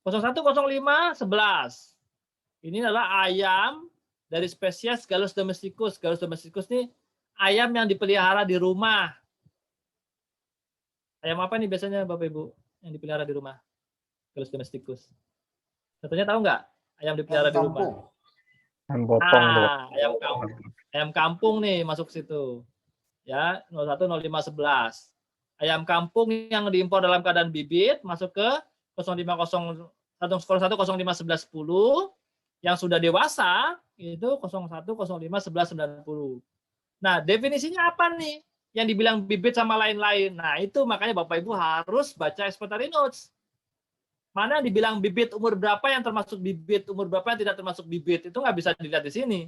0105 11. Ini adalah ayam dari spesies Gallus domesticus. Gallus domesticus ini ayam yang dipelihara di rumah. Ayam apa nih biasanya Bapak Ibu yang dipelihara di rumah? Gallus domesticus. Contohnya tahu nggak? Ayam dipelihara di rumah. Ayam kampung nih masuk situ. Ya, 01 05 11. Ayam kampung yang diimpor dalam keadaan bibit masuk ke 01 05 11 10. Yang sudah dewasa itu 01 05 11 90. Nah, definisinya apa nih? Yang dibilang bibit sama lain-lain. Nah, itu makanya Bapak Ibu harus baca expository notes. Mana yang dibilang bibit umur berapa yang termasuk bibit, umur berapa yang tidak termasuk bibit. Itu nggak bisa dilihat di sini.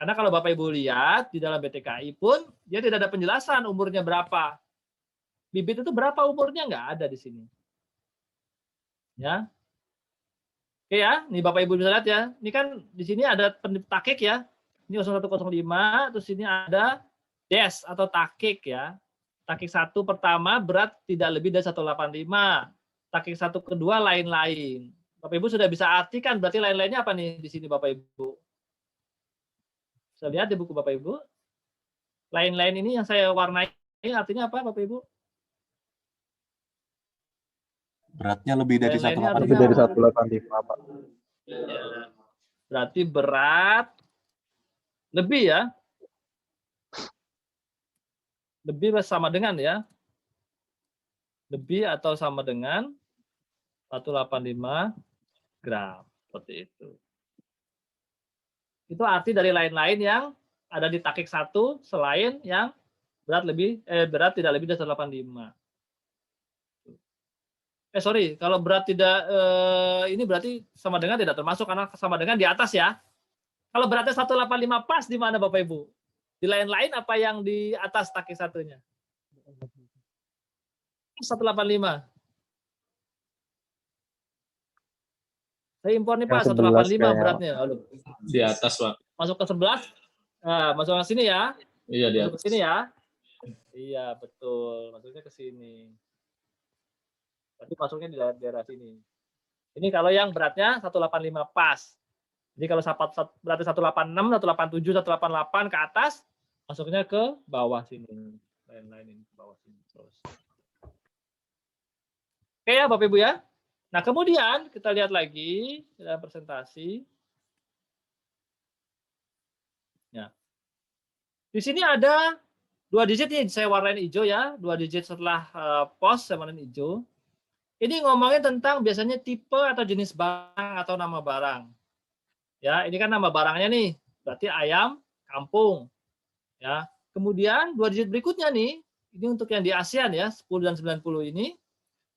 Karena kalau Bapak Ibu lihat di dalam BTKI pun dia tidak ada penjelasan umurnya berapa. Bibit itu berapa umurnya nggak ada di sini. Ya. Oke ya, nih Bapak Ibu bisa lihat ya. Ini kan di sini ada takik ya. Ini 0105, terus ini ada des atau takik ya. Takik 1 pertama berat tidak lebih dari 185. Takik 1 kedua lain-lain. Bapak Ibu sudah bisa artikan berarti lain-lainnya apa nih di sini Bapak Ibu? Bisa lihat di buku Bapak Ibu. Lain-lain ini yang saya warnai artinya apa Bapak Ibu? Beratnya lebih dari Lain-lainnya 185. artinya Lebih dari apa? 185, Pak. Ya. Berarti berat lebih ya. Lebih sama dengan ya. Lebih atau sama dengan 185 gram. Seperti itu. Itu arti dari lain-lain yang ada di takik 1 selain yang berat tidak lebih dari 185. Sorry, kalau berat tidak ini berarti sama dengan tidak termasuk karena sama dengan di atas ya. Kalau beratnya 185 pas di mana Bapak Ibu? Di lain-lain apa yang di atas takik 1-nya? 185. Saya impor nih Pak, 185 beratnya. Aduh. Di atas, Pak. Masuk ke 11. Nah, masuk ke sini ya. Iya, di Masuk atas. ke sini ya. Iya, betul. Masuknya ke sini. Berarti masuknya di daerah sini. Ini kalau yang beratnya 185 pas. Jadi kalau berarti 186, 187, 188 ke atas, masuknya ke bawah sini. Lain-lain ini ke bawah sini terus. Oke ya Bapak Ibu ya. Nah kemudian kita lihat lagi dalam presentasi. Ya. Di sini ada 2 digit nih, saya warnain hijau ya. 2 digit setelah pos saya warnain hijau. Ini ngomongin tentang biasanya tipe atau jenis barang atau nama barang. Ya, ini kan nama barangnya nih. Berarti ayam kampung. Ya. Kemudian 2 digit berikutnya nih, ini untuk yang di ASEAN ya, 10 dan 90 ini,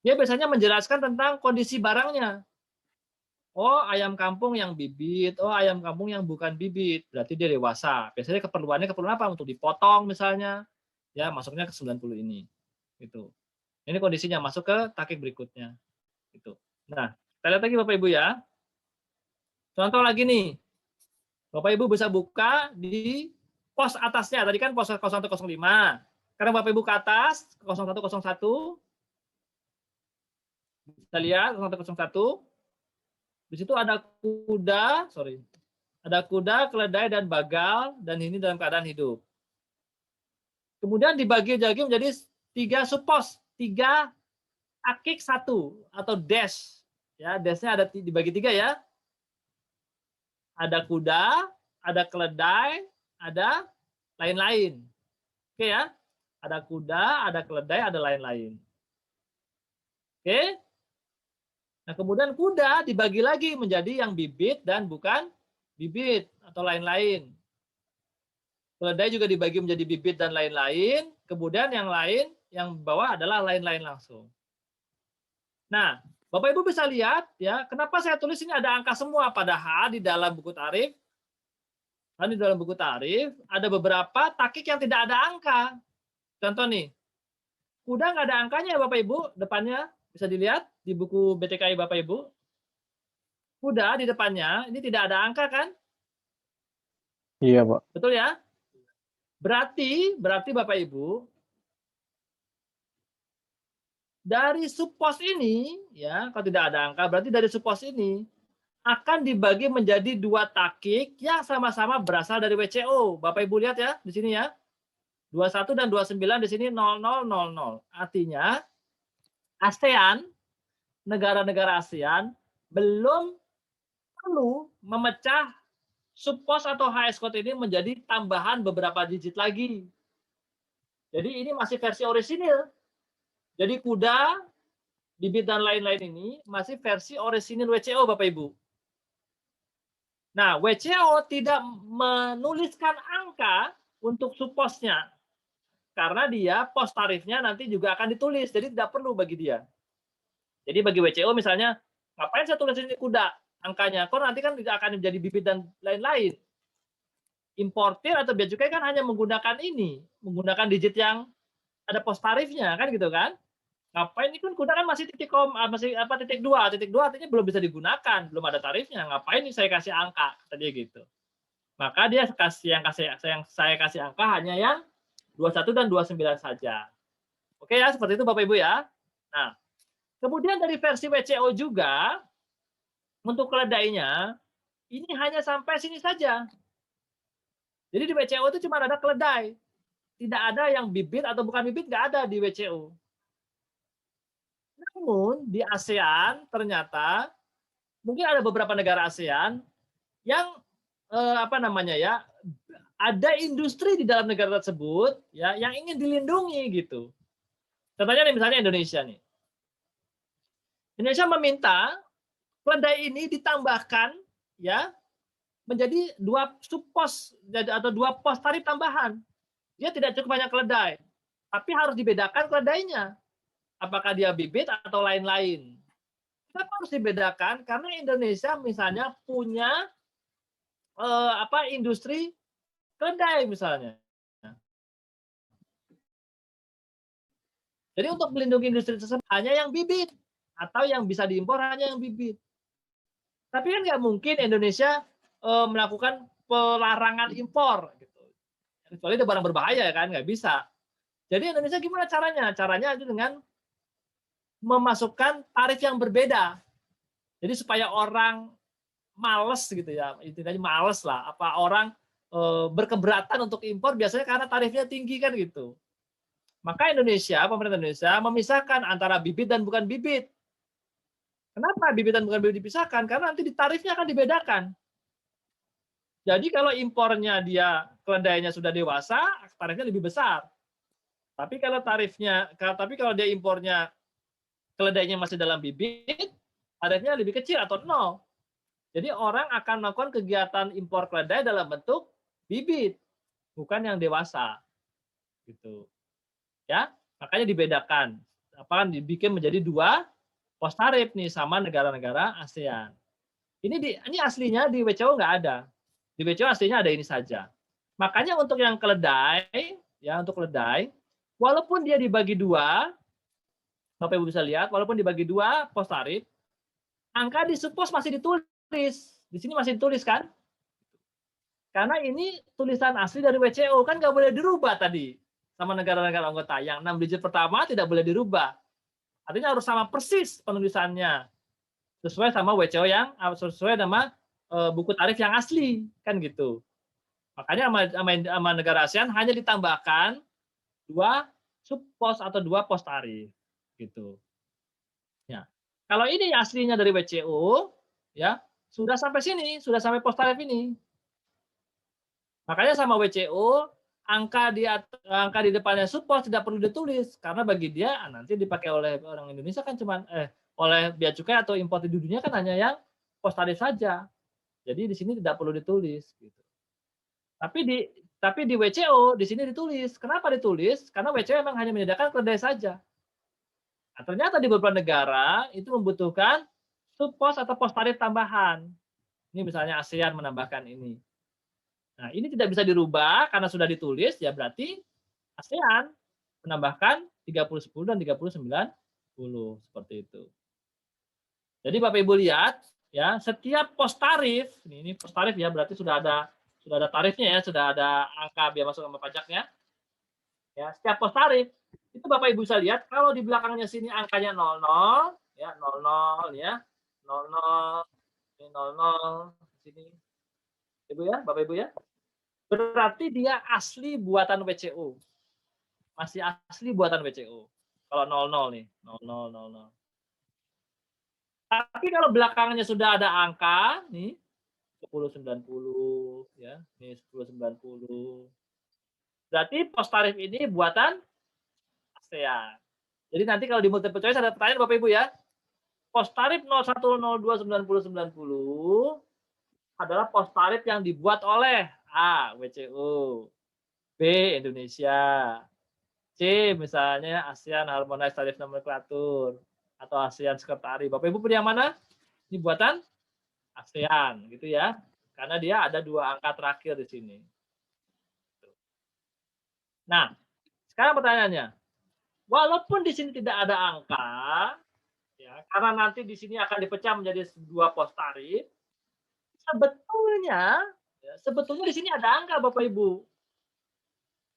dia biasanya menjelaskan tentang kondisi barangnya. Oh, ayam kampung yang bibit, oh ayam kampung yang bukan bibit, berarti dia dewasa. Biasanya keperluan apa? Untuk dipotong misalnya. Ya, masuknya ke 90 ini. Gitu. Ini kondisinya masuk ke takik berikutnya. Gitu. Nah, kita lihat lagi Bapak Ibu ya. Contoh lagi nih. Bapak Ibu bisa buka di pos atasnya. Tadi kan pos 0105. Sekarang Bapak Ibu ke atas, 0101. Kita lihat 0101. Di situ ada kuda, ada kuda, keledai, dan bagal, dan ini dalam keadaan hidup. Kemudian dibagi lagi menjadi 3 subpos, 3 akik 1 atau dash. Ya, dashnya ada dibagi 3 ya. Ada kuda, ada keledai, ada lain-lain. Oke ya, ada kuda, ada keledai, ada lain-lain. Oke. Nah, kemudian kuda dibagi lagi menjadi yang bibit dan bukan bibit atau lain-lain. Keledai juga dibagi menjadi bibit dan lain-lain. Kemudian yang lain, yang bawah adalah lain-lain langsung. Nah, Bapak Ibu bisa lihat ya, kenapa saya tulis ini ada angka semua, padahal di dalam buku tarif, di dalam buku tarif ada beberapa takik yang tidak ada angka. Contoh nih, kuda nggak ada angkanya ya Bapak Ibu, depannya bisa dilihat di buku BTKI Bapak Ibu. Kuda di depannya ini tidak ada angka kan? Iya, Pak. Betul ya? Berarti Bapak Ibu dari subpos ini ya, kalau tidak ada angka berarti dari subpos ini akan dibagi menjadi 2 takik yang sama-sama berasal dari WCO. Bapak Ibu lihat ya di sini ya. 21 dan 29 di sini 0000. Artinya ASEAN, negara-negara ASEAN belum perlu memecah subpos atau HS code ini menjadi tambahan beberapa digit lagi. Jadi ini masih versi orisinil. Jadi kuda, bibit dan lain-lain ini masih versi orisinil WCO Bapak Ibu. Nah, WCO tidak menuliskan angka untuk subposnya. Karena dia pos tarifnya nanti juga akan ditulis, jadi tidak perlu bagi dia. Jadi bagi WCO misalnya, ngapain saya tulis ini kuda angkanya? Kok nanti kan tidak akan menjadi bibit dan lain-lain. Importir atau bea cukai kan hanya menggunakan ini, menggunakan digit yang ada pos tarifnya kan gitu kan? Ngapain ini kan kuda kan masih titik titik 2 artinya belum bisa digunakan, belum ada tarifnya. Ngapain ini saya kasih angka tadi gitu. Maka dia yang saya kasih angka hanya yang 21 dan 29 saja. Oke ya, seperti itu Bapak Ibu ya. Nah, kemudian dari versi WCO juga, untuk keledainya, ini hanya sampai sini saja. Jadi di WCO itu cuma ada keledai. Tidak ada yang bibit atau bukan bibit, nggak ada di WCO. Namun di ASEAN ternyata, mungkin ada beberapa negara ASEAN yang ada industri di dalam negara tersebut ya yang ingin dilindungi gitu. Contohnya nih misalnya Indonesia nih. Indonesia meminta keledai ini ditambahkan ya menjadi 2 subpos atau 2 pos tarif tambahan. Dia tidak cukup banyak keledai, tapi harus dibedakan keledainya. Apakah dia bibit atau lain-lain. Kenapa harus dibedakan? Karena Indonesia misalnya punya industri keledai misalnya. Jadi untuk melindungi industri tersebut hanya yang bibit atau yang bisa diimpor hanya yang bibit. Tapi kan nggak mungkin Indonesia melakukan pelarangan impor, gitu. Kecuali ada barang berbahaya kan nggak bisa. Jadi Indonesia gimana caranya? Caranya itu dengan memasukkan tarif yang berbeda. Jadi supaya orang males gitu ya, intinya males lah. Apa orang berkeberatan untuk impor biasanya karena tarifnya tinggi kan gitu. Maka pemerintah Indonesia memisahkan antara bibit dan bukan bibit. Kenapa bibit dan bukan bibit dipisahkan? Karena nanti di tarifnya akan dibedakan. Jadi kalau impornya keledainya sudah dewasa, tarifnya lebih besar. Tapi kalau dia impornya keledainya masih dalam bibit, tarifnya lebih kecil atau nol. Jadi orang akan melakukan kegiatan impor keledai dalam bentuk bibit, bukan yang dewasa. Gitu. Ya, makanya dibedakan. Dibikin menjadi 2 pos tarif nih sama negara-negara ASEAN. Ini aslinya di WCO nggak ada. Di WCO aslinya ada ini saja. Makanya untuk yang keledai, walaupun dia dibagi 2, Bapak Ibu bisa lihat, walaupun dibagi 2 pos tarif, angka di subpos masih ditulis. Di sini masih ditulis kan? Karena ini tulisan asli dari WCO, kan nggak boleh dirubah tadi sama negara-negara anggota. Yang 6 digit pertama tidak boleh dirubah. Artinya harus sama persis penulisannya. Sesuai sama WCO sesuai sama buku tarif yang asli. Kan gitu. Makanya sama negara ASEAN hanya ditambahkan 2 subpos atau 2 pos tarif. Gitu. Ya. Kalau ini aslinya dari WCO, ya sudah sampai sini, sudah sampai pos tarif ini. Makanya sama WCO, angka di depannya subpos tidak perlu ditulis karena bagi dia nanti dipakai oleh orang Indonesia kan oleh bea cukai atau impor di dunia kan hanya yang pos tarif saja. Jadi di sini tidak perlu ditulis gitu. Tapi di WCO di sini ditulis. Kenapa ditulis? Karena WCO memang hanya menyediakan keledai saja. Nah, ternyata di beberapa negara itu membutuhkan subpos atau pos tarif tambahan. Ini misalnya ASEAN menambahkan ini. Nah, ini tidak bisa dirubah karena sudah ditulis, ya berarti ASEAN menambahkan 30-10 dan 30-90 seperti itu. Jadi Bapak Ibu lihat, ya setiap pos tarif, ini pos tarif ya berarti sudah ada tarifnya ya, sudah ada angka biaya masuk sama pajaknya. Ya, setiap pos tarif itu Bapak Ibu bisa lihat kalau di belakangnya sini angkanya 00, ya 00 ya, 00, ini 00 di sini. Ibu ya, Bapak Ibu ya. Berarti dia asli buatan WCO. Masih asli buatan WCO. Kalau 00 nih, 00. Tapi kalau belakangnya sudah ada angka, nih 1090 ya, nih 1090. Berarti pos tarif ini buatan ASEAN. Jadi nanti kalau di multiple choice ada pertanyaan Bapak Ibu ya. Pos tarif 01029090 adalah pos tarif yang dibuat oleh A. WCO, B. Indonesia, C. misalnya ASEAN Harmonized Tariff Nomenclature atau ASEAN Sekretari. Bapak Ibu pilih yang mana? Ini buatan ASEAN gitu ya. Karena dia ada 2 angka terakhir di sini. Nah, sekarang pertanyaannya. Walaupun di sini tidak ada angka, ya, karena nanti di sini akan dipecah menjadi 2 pos tarif, sebetulnya di sini ada angka Bapak Ibu.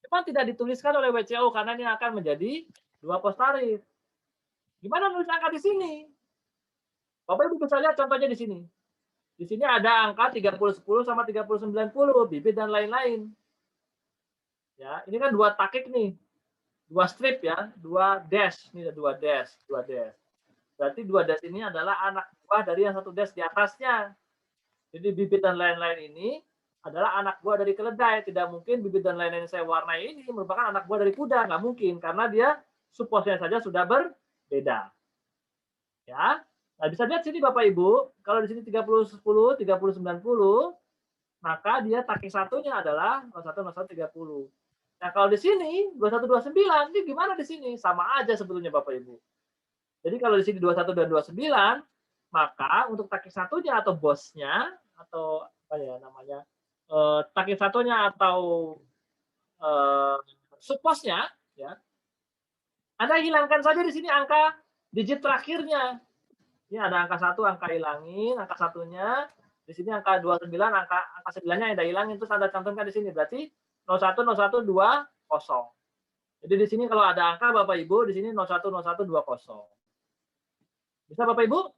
Memang tidak dituliskan oleh WCO karena ini akan menjadi 2 pos tarif. Gimana nulis angka di sini? Bapak Ibu bisa lihat contohnya di sini. Di sini ada angka 3010 sama 3090, bibit dan lain-lain. Ya, ini kan 2 takik nih. 2 strip ya, 2 dash. Ini ada 2 dash. Berarti 2 dash ini adalah anak buah dari yang 1 dash di atasnya. Jadi bibit dan lain-lain ini adalah anak buah dari keledai. Tidak mungkin bibit dan lain-lain yang saya warnai ini merupakan anak buah dari kuda. Nggak mungkin, karena dia subposnya saja sudah berbeda. Ya, nah bisa lihat sini Bapak Ibu, kalau di sini 3010, 3090, maka dia takik satunya adalah 01, 30. Nah kalau di sini 2129, ini gimana di sini? Sama aja sebetulnya Bapak Ibu. Jadi kalau di sini 21 dan 29, maka untuk takik satunya atau bosnya atau apa ya namanya takik satunya atau subposnya ya, Anda hilangkan saja di sini angka digit terakhirnya. Ini ada angka 1, angka hilangin, angka satunya di sini angka 29, angka 9-nya Anda hilangin, terus Anda cantumkan di sini berarti 01 01 20. Jadi di sini kalau ada angka Bapak Ibu di sini 01 01 20. Bisa Bapak Ibu?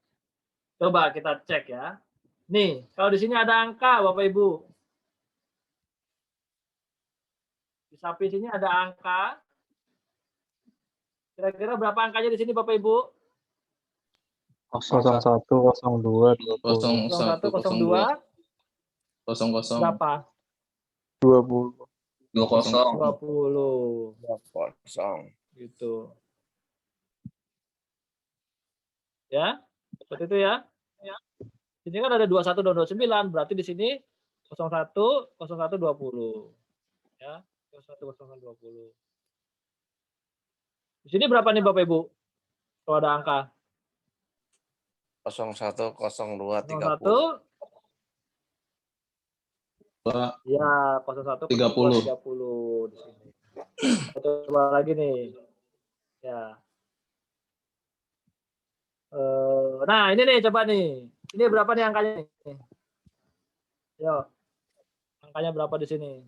Coba kita cek ya. Nih, kalau di sini ada angka Bapak Ibu. Di samping sini ada angka. Kira-kira berapa angkanya di sini Bapak Ibu? 01, 02, 20, 0102 berapa? 20. 20. 20. Gitu. Ya, seperti itu ya. Ini kan ada 21 dan 29, berarti di sini 01, 01, 20. Ya, 01, 01, 20. Di sini berapa nih Bapak Ibu? Kalau ada angka. 01, 02, 01, 30. ya, 01, 30. 30 di sini. Kita coba lagi nih. Ya. Nah, ini nih coba nih. Ini berapa nih angkanya nih? Yo. Angkanya berapa di sini?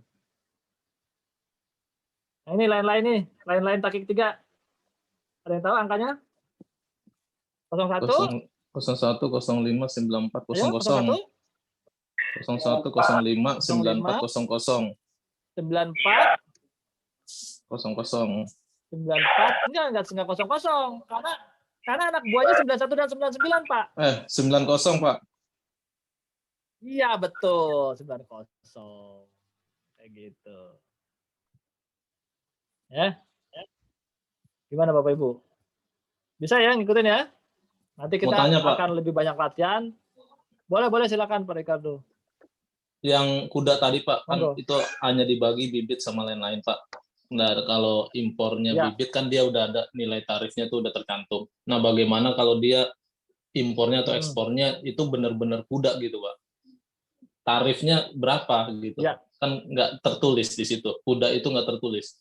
Nah, ini lain-lain nih, lain-lain takik 3. Ada yang tahu angkanya? 01? 01 05 94 Ayo, 00 01? 01 05 94 00 94 00. 94 enggak 00 karena anak buahnya 91 dan 99 Pak. 90 Pak. Iya betul 90 kayak gitu. Ya. Gimana Bapak Ibu? Bisa ya ngikutin ya? Nanti kita tanya, Pak. akan lebih banyak latihan. Boleh silakan Pak Ricardo. Yang kuda tadi Pak, kan Monggo. itu hanya dibagi bibit sama lain-lain Pak. Nah, kalau impornya Ya. bibit kan dia udah ada nilai tarifnya tuh udah tercantum. Nah, bagaimana kalau dia impornya atau ekspornya itu benar-benar kuda gitu Pak? Tarifnya berapa gitu? Ya. Kan nggak tertulis di situ. Kuda itu nggak tertulis.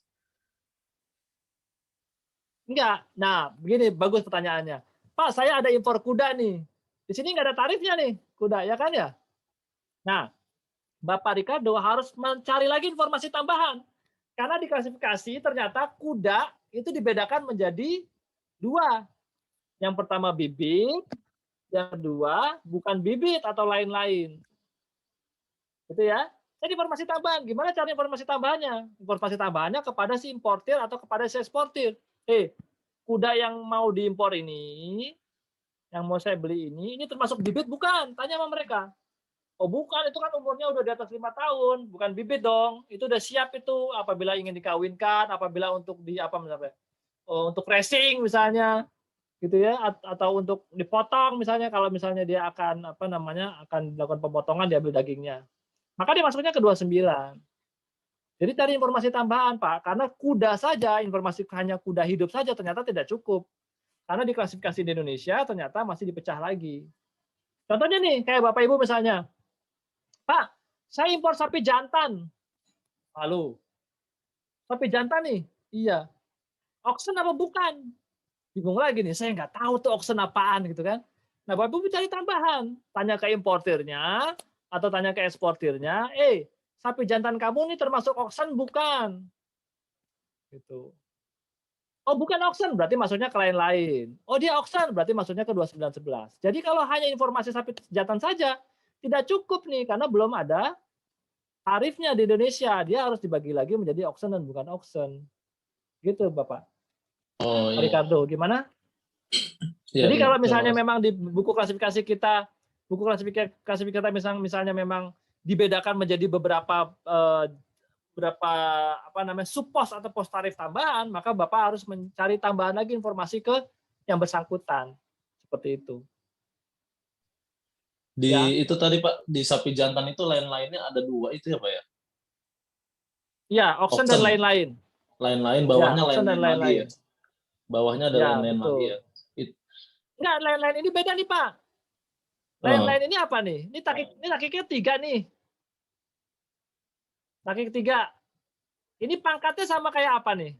Enggak. Nah, begini bagus pertanyaannya. Pak, saya ada impor kuda nih. Di sini nggak ada tarifnya nih, kuda, ya kan ya? Nah, Bapak Ricardo harus mencari lagi informasi tambahan. Karena di klasifikasi ternyata kuda itu dibedakan menjadi 2. Yang pertama bibit, yang kedua bukan bibit atau lain-lain. Gitu ya. Jadi informasi tambahan. Gimana cari informasi tambahannya? Informasi tambahannya kepada si importir atau kepada si eksportir. Kuda yang mau diimpor ini, yang mau saya beli ini termasuk bibit bukan? Tanya sama mereka. Oh bukan, itu kan umurnya udah di atas 5 tahun, bukan bibit dong. Itu udah siap itu apabila ingin dikawinkan, apabila untuk untuk racing misalnya, gitu ya, atau untuk dipotong misalnya kalau misalnya dia akan akan dilakukan pemotongan diambil dagingnya. Maka dia masuknya ke 29. Jadi cari informasi tambahan Pak, karena kuda saja, informasi hanya kuda hidup saja ternyata tidak cukup. Karena di klasifikasi di Indonesia ternyata masih dipecah lagi. Contohnya nih, kayak Bapak Ibu misalnya, Pak, saya impor sapi jantan. Lalu, sapi jantan nih? Iya. Auction apa bukan? Bingung lagi nih, saya nggak tahu tuh auction apaan gitu kan. Nah, Bapak Ibu cari tambahan. Tanya ke importirnya, atau tanya ke eksportirnya, sapi jantan kamu nih termasuk auction bukan? Gitu. Oh, bukan auction, berarti masuknya ke lain-lain. Oh, dia auction, berarti masuknya ke 2911. Jadi kalau hanya informasi sapi jantan saja, tidak cukup nih, karena belum ada tarifnya di Indonesia. Dia harus dibagi lagi menjadi auction dan bukan auction. Gitu, Bapak. Oh iya. Ricardo, gimana? Iya, Jadi iya. kalau misalnya memang di buku klasifikasi kita misalnya memang dibedakan menjadi beberapa subpos atau pos tarif tambahan, maka Bapak harus mencari tambahan lagi informasi ke yang bersangkutan. Seperti itu. Itu tadi Pak, di sapi jantan itu lain-lainnya ada 2 itu ya Pak ya? Iya, auction dan lain-lain. Lain-lain, bawahnya auction dan lain-lain lagi ya? Bawahnya ada lain-lain lagi ya? Enggak, lain-lain ini beda nih Pak. Lain-lain ini apa nih? Ini takiknya 3 nih. Takik 3. Ini pangkatnya sama kayak apa nih?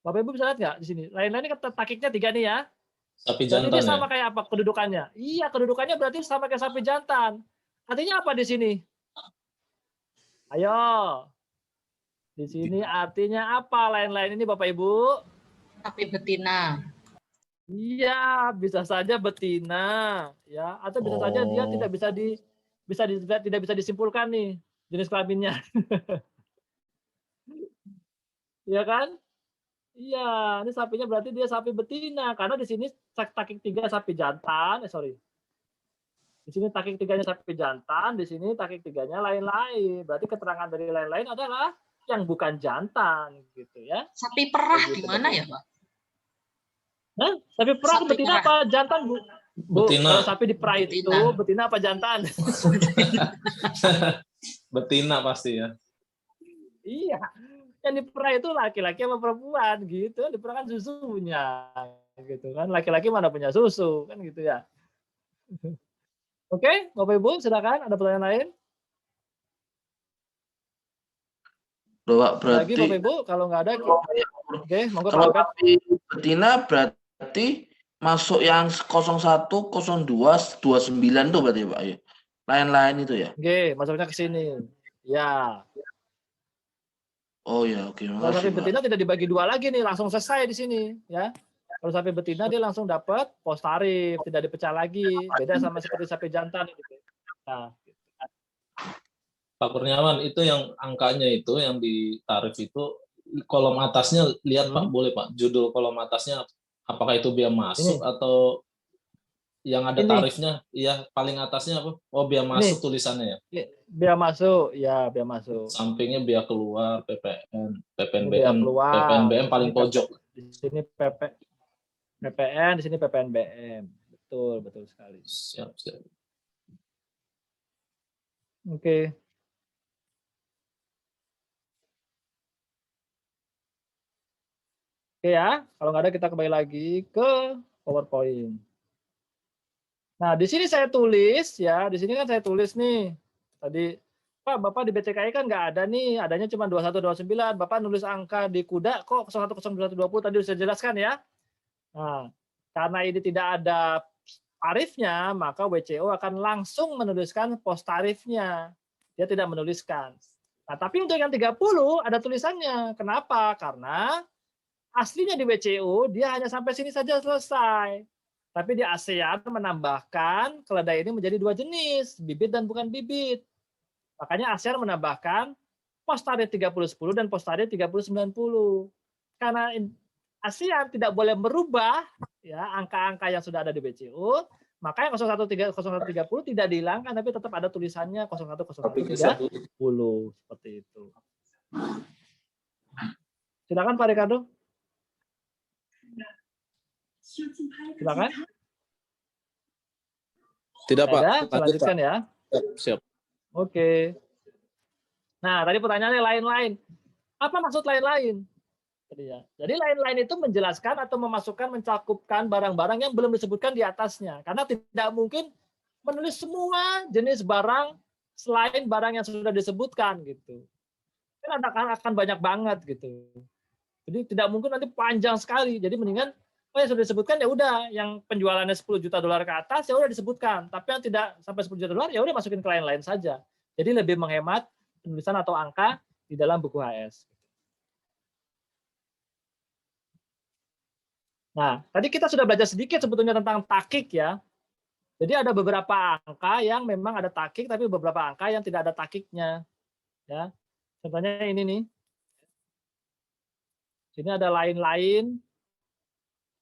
Bapak Ibu bisa lihat nggak di sini? Lain-lain ini takiknya 3 nih ya. Sapi Berarti jantan dia sama ya? kayak apa kedudukannya? Iya, kedudukannya berarti sama kayak sapi jantan. Artinya apa di sini? Ayo. Di sini artinya apa lain-lain ini Bapak Ibu? Sapi betina. Iya, bisa saja betina, ya, atau bisa saja dia Oh. tidak bisa disimpulkan nih jenis kelaminnya, ya kan? Iya, ini sapinya berarti dia sapi betina karena di sini takik 3 sapi jantan, sorry. Di sini takik 3-nya sapi jantan, di sini takik 3-nya lain-lain. Berarti keterangan dari lain-lain adalah yang bukan jantan gitu ya. Sapi perah Begitu, gimana Bapak. ya, Pak? Hah? Sapi perah Sapi betina perah. apa jantan, Bu? Bu, Betina. kalau sapi diperah itu Betina. betina apa jantan? Betina pasti ya. Iya. Yang diperah itu laki-laki sama perempuan gitu. Yang diperah kan susunya gitu kan. Laki-laki mana punya susu kan gitu ya. Oke, Bapak Ibu silakan ada pertanyaan lain? Loh, Pak, Lagi berarti Bapak Ibu kalau nggak ada oke, monggo Pak kalau Albert. sapi betina berarti masuk yang 01, 02, 29 tuh berarti Pak ya. Lain-lain itu ya. Oke, masuknya ke sini. Ya. Oh ya, oke. Kalau Makasih, sapi Pak. betina tidak dibagi dua lagi nih, langsung selesai di sini ya. Kalau sapi betina dia langsung dapat pos tarif, tidak dipecah lagi. Beda sama seperti sapi jantan gitu. Nah, Pak Kurniawan, itu yang angkanya itu yang di tarif itu kolom atasnya lihat Pak, boleh Pak. Judul kolom atasnya apakah itu biaya masuk atau yang ada tarifnya? Iya, paling atasnya apa? Oh, biaya masuk tulisannya ya. Biaya masuk, ya biaya masuk. Sampingnya biaya keluar, PPN, Biaya keluar. PPNBM paling pojok. Di sini PPN, di sini PPNBM. Betul, betul sekali. Siap, siap. Oke. Oke ya, kalau nggak ada kita kembali lagi ke PowerPoint. Nah, di sini saya tulis ya, di sini kan saya tulis nih. Tadi, Pak, Bapak di BCKI kan nggak ada nih, adanya cuma 2129. Bapak nulis angka di kuda kok 010120 tadi sudah jelaskan ya. Nah, karena ini tidak ada tarifnya, maka WCO akan langsung menuliskan pos tarifnya. Dia tidak menuliskan. Nah, tapi untuk yang 30 ada tulisannya. Kenapa? Karena aslinya di WCO dia hanya sampai sini saja selesai. Tapi di ASEAN menambahkan keledai ini menjadi 2 jenis, bibit dan bukan bibit. Makanya ASEAN menambahkan pos tarif 3010 dan pos tarif 3090. Karena ASEAN tidak boleh merubah ya angka-angka yang sudah ada di WCO, maka yang 0130 tidak dihilangkan tapi tetap ada tulisannya 010130 seperti itu. Silakan Pak Ricardo. Silakan. Tidak Pak. Ada, selanjutkan ya. Siap. Oke. Nah, tadi pertanyaannya lain-lain. Apa maksud lain-lain? Jadi lain-lain itu menjelaskan atau memasukkan, mencakupkan barang-barang yang belum disebutkan di atasnya. Karena tidak mungkin menulis semua jenis barang selain barang yang sudah disebutkan gitu. Kan akan banyak banget gitu. Jadi tidak mungkin nanti panjang sekali. Jadi mendingan yang sudah disebutkan ya udah, yang penjualannya 10 juta dolar ke atas ya udah disebutkan. Tapi yang tidak sampai 10 juta dolar ya udah masukin ke lain-lain saja. Jadi lebih menghemat penulisan atau angka di dalam buku HS. Nah, tadi kita sudah belajar sedikit sebetulnya tentang takik ya. Jadi ada beberapa angka yang memang ada takik, tapi beberapa angka yang tidak ada takiknya. Ya, contohnya ini nih. Sini ada lain-lain.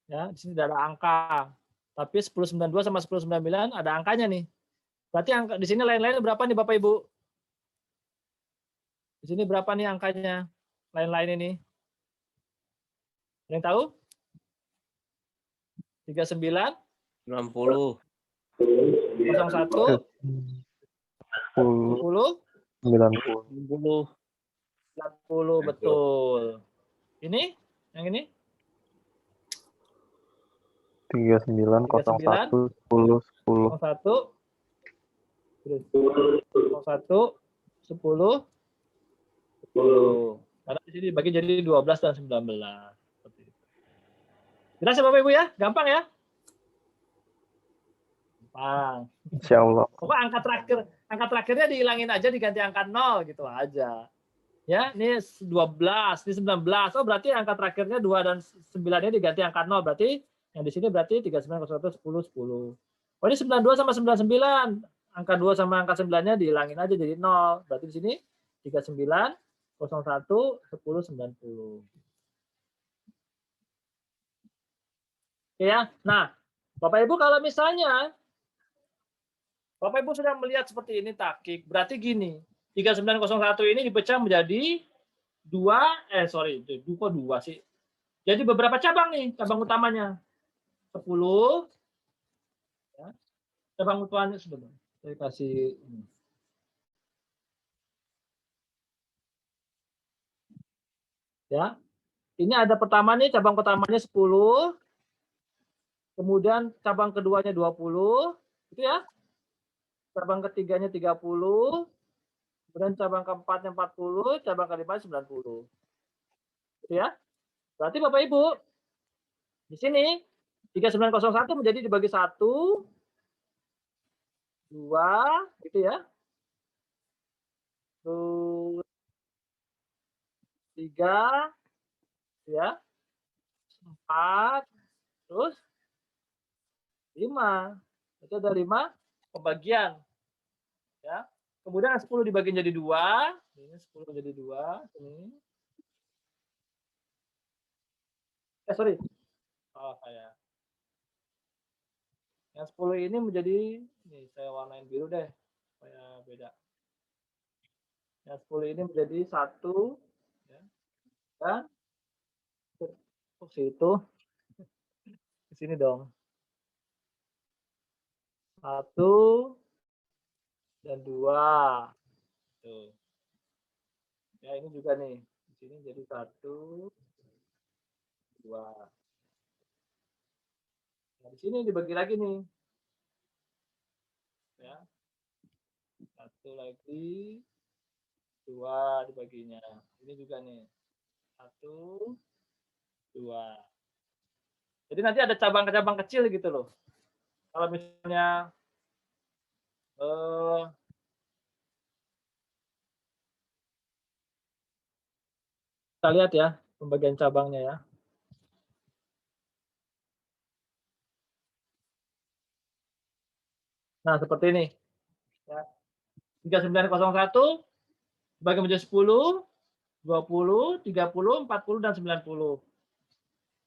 Ya, di sini tidak ada angka. Tapi 1092 sama 1099 ada angkanya nih. Berarti angka di sini lain-lain berapa nih Bapak Ibu? Di sini berapa nih angkanya? Lain-lain ini. Ada yang tahu? 39 90 01 10, 10 90. 40 betul. Ini? Yang ini? 39, 01, 10, 10. 01 01 10 10. Karena di sini dibagi jadi 12 dan 19. Seperti itu. Jelas ya Bapak Ibu ya? Gampang ya? Gampang. Insya Allah. Pokoknya angka terakhirnya dihilangin aja, diganti angka 0 gitu aja. Ya, ini 12, ini 19. Oh, berarti angka terakhirnya 2 dan 9-nya diganti angka 0. Berarti Yang di sini berarti 3901 10 10. Oh, ini 92 sama 99. Angka 2 sama angka 9-nya dihilangin aja jadi 0. Berarti di sini 39 01 10 90. Oke ya. Nah, Bapak Ibu kalau misalnya Bapak Ibu sudah melihat seperti ini takik, berarti gini, 3901 ini dipecah menjadi 2 sih. Jadi beberapa cabang nih, cabang utamanya. 10 ya. Cabang utamanya sebentar. Saya kasih ini. Ya. Ini ada pertama nih, cabang pertamanya 10. Kemudian cabang keduanya 20, gitu ya. Cabang ketiganya 30, kemudian cabang keempatnya 40, cabang kelimanya 90. Gitu ya. Berarti Bapak Ibu, di sini 3901 menjadi dibagi 1, 2, gitu ya. Terus 3, ya. 4, terus 5. Itu ada 5 pembagian. Ya. Kemudian 10 dibagi jadi 2. Ini 10 jadi 2. Ini. Sorry. Salah saya. Yang 10 ini menjadi, nih saya warnain biru deh. Supaya beda. Yang 10 ini menjadi 1. Ya. Dan situ. Di sini dong. 1 dan 2. Tuh. Ya, ini juga nih. Di sini jadi 1, 2. Nah, di sini dibagi lagi nih. Ya. 1 lagi, 2 dibaginya. Ini juga nih. 1, 2. Jadi nanti ada cabang-cabang kecil gitu loh. Kalau misalnya kita lihat ya pembagian cabangnya ya. Nah, seperti ini. Ya. 3901 dibagi menjadi 10, 20, 30, 40, dan 90.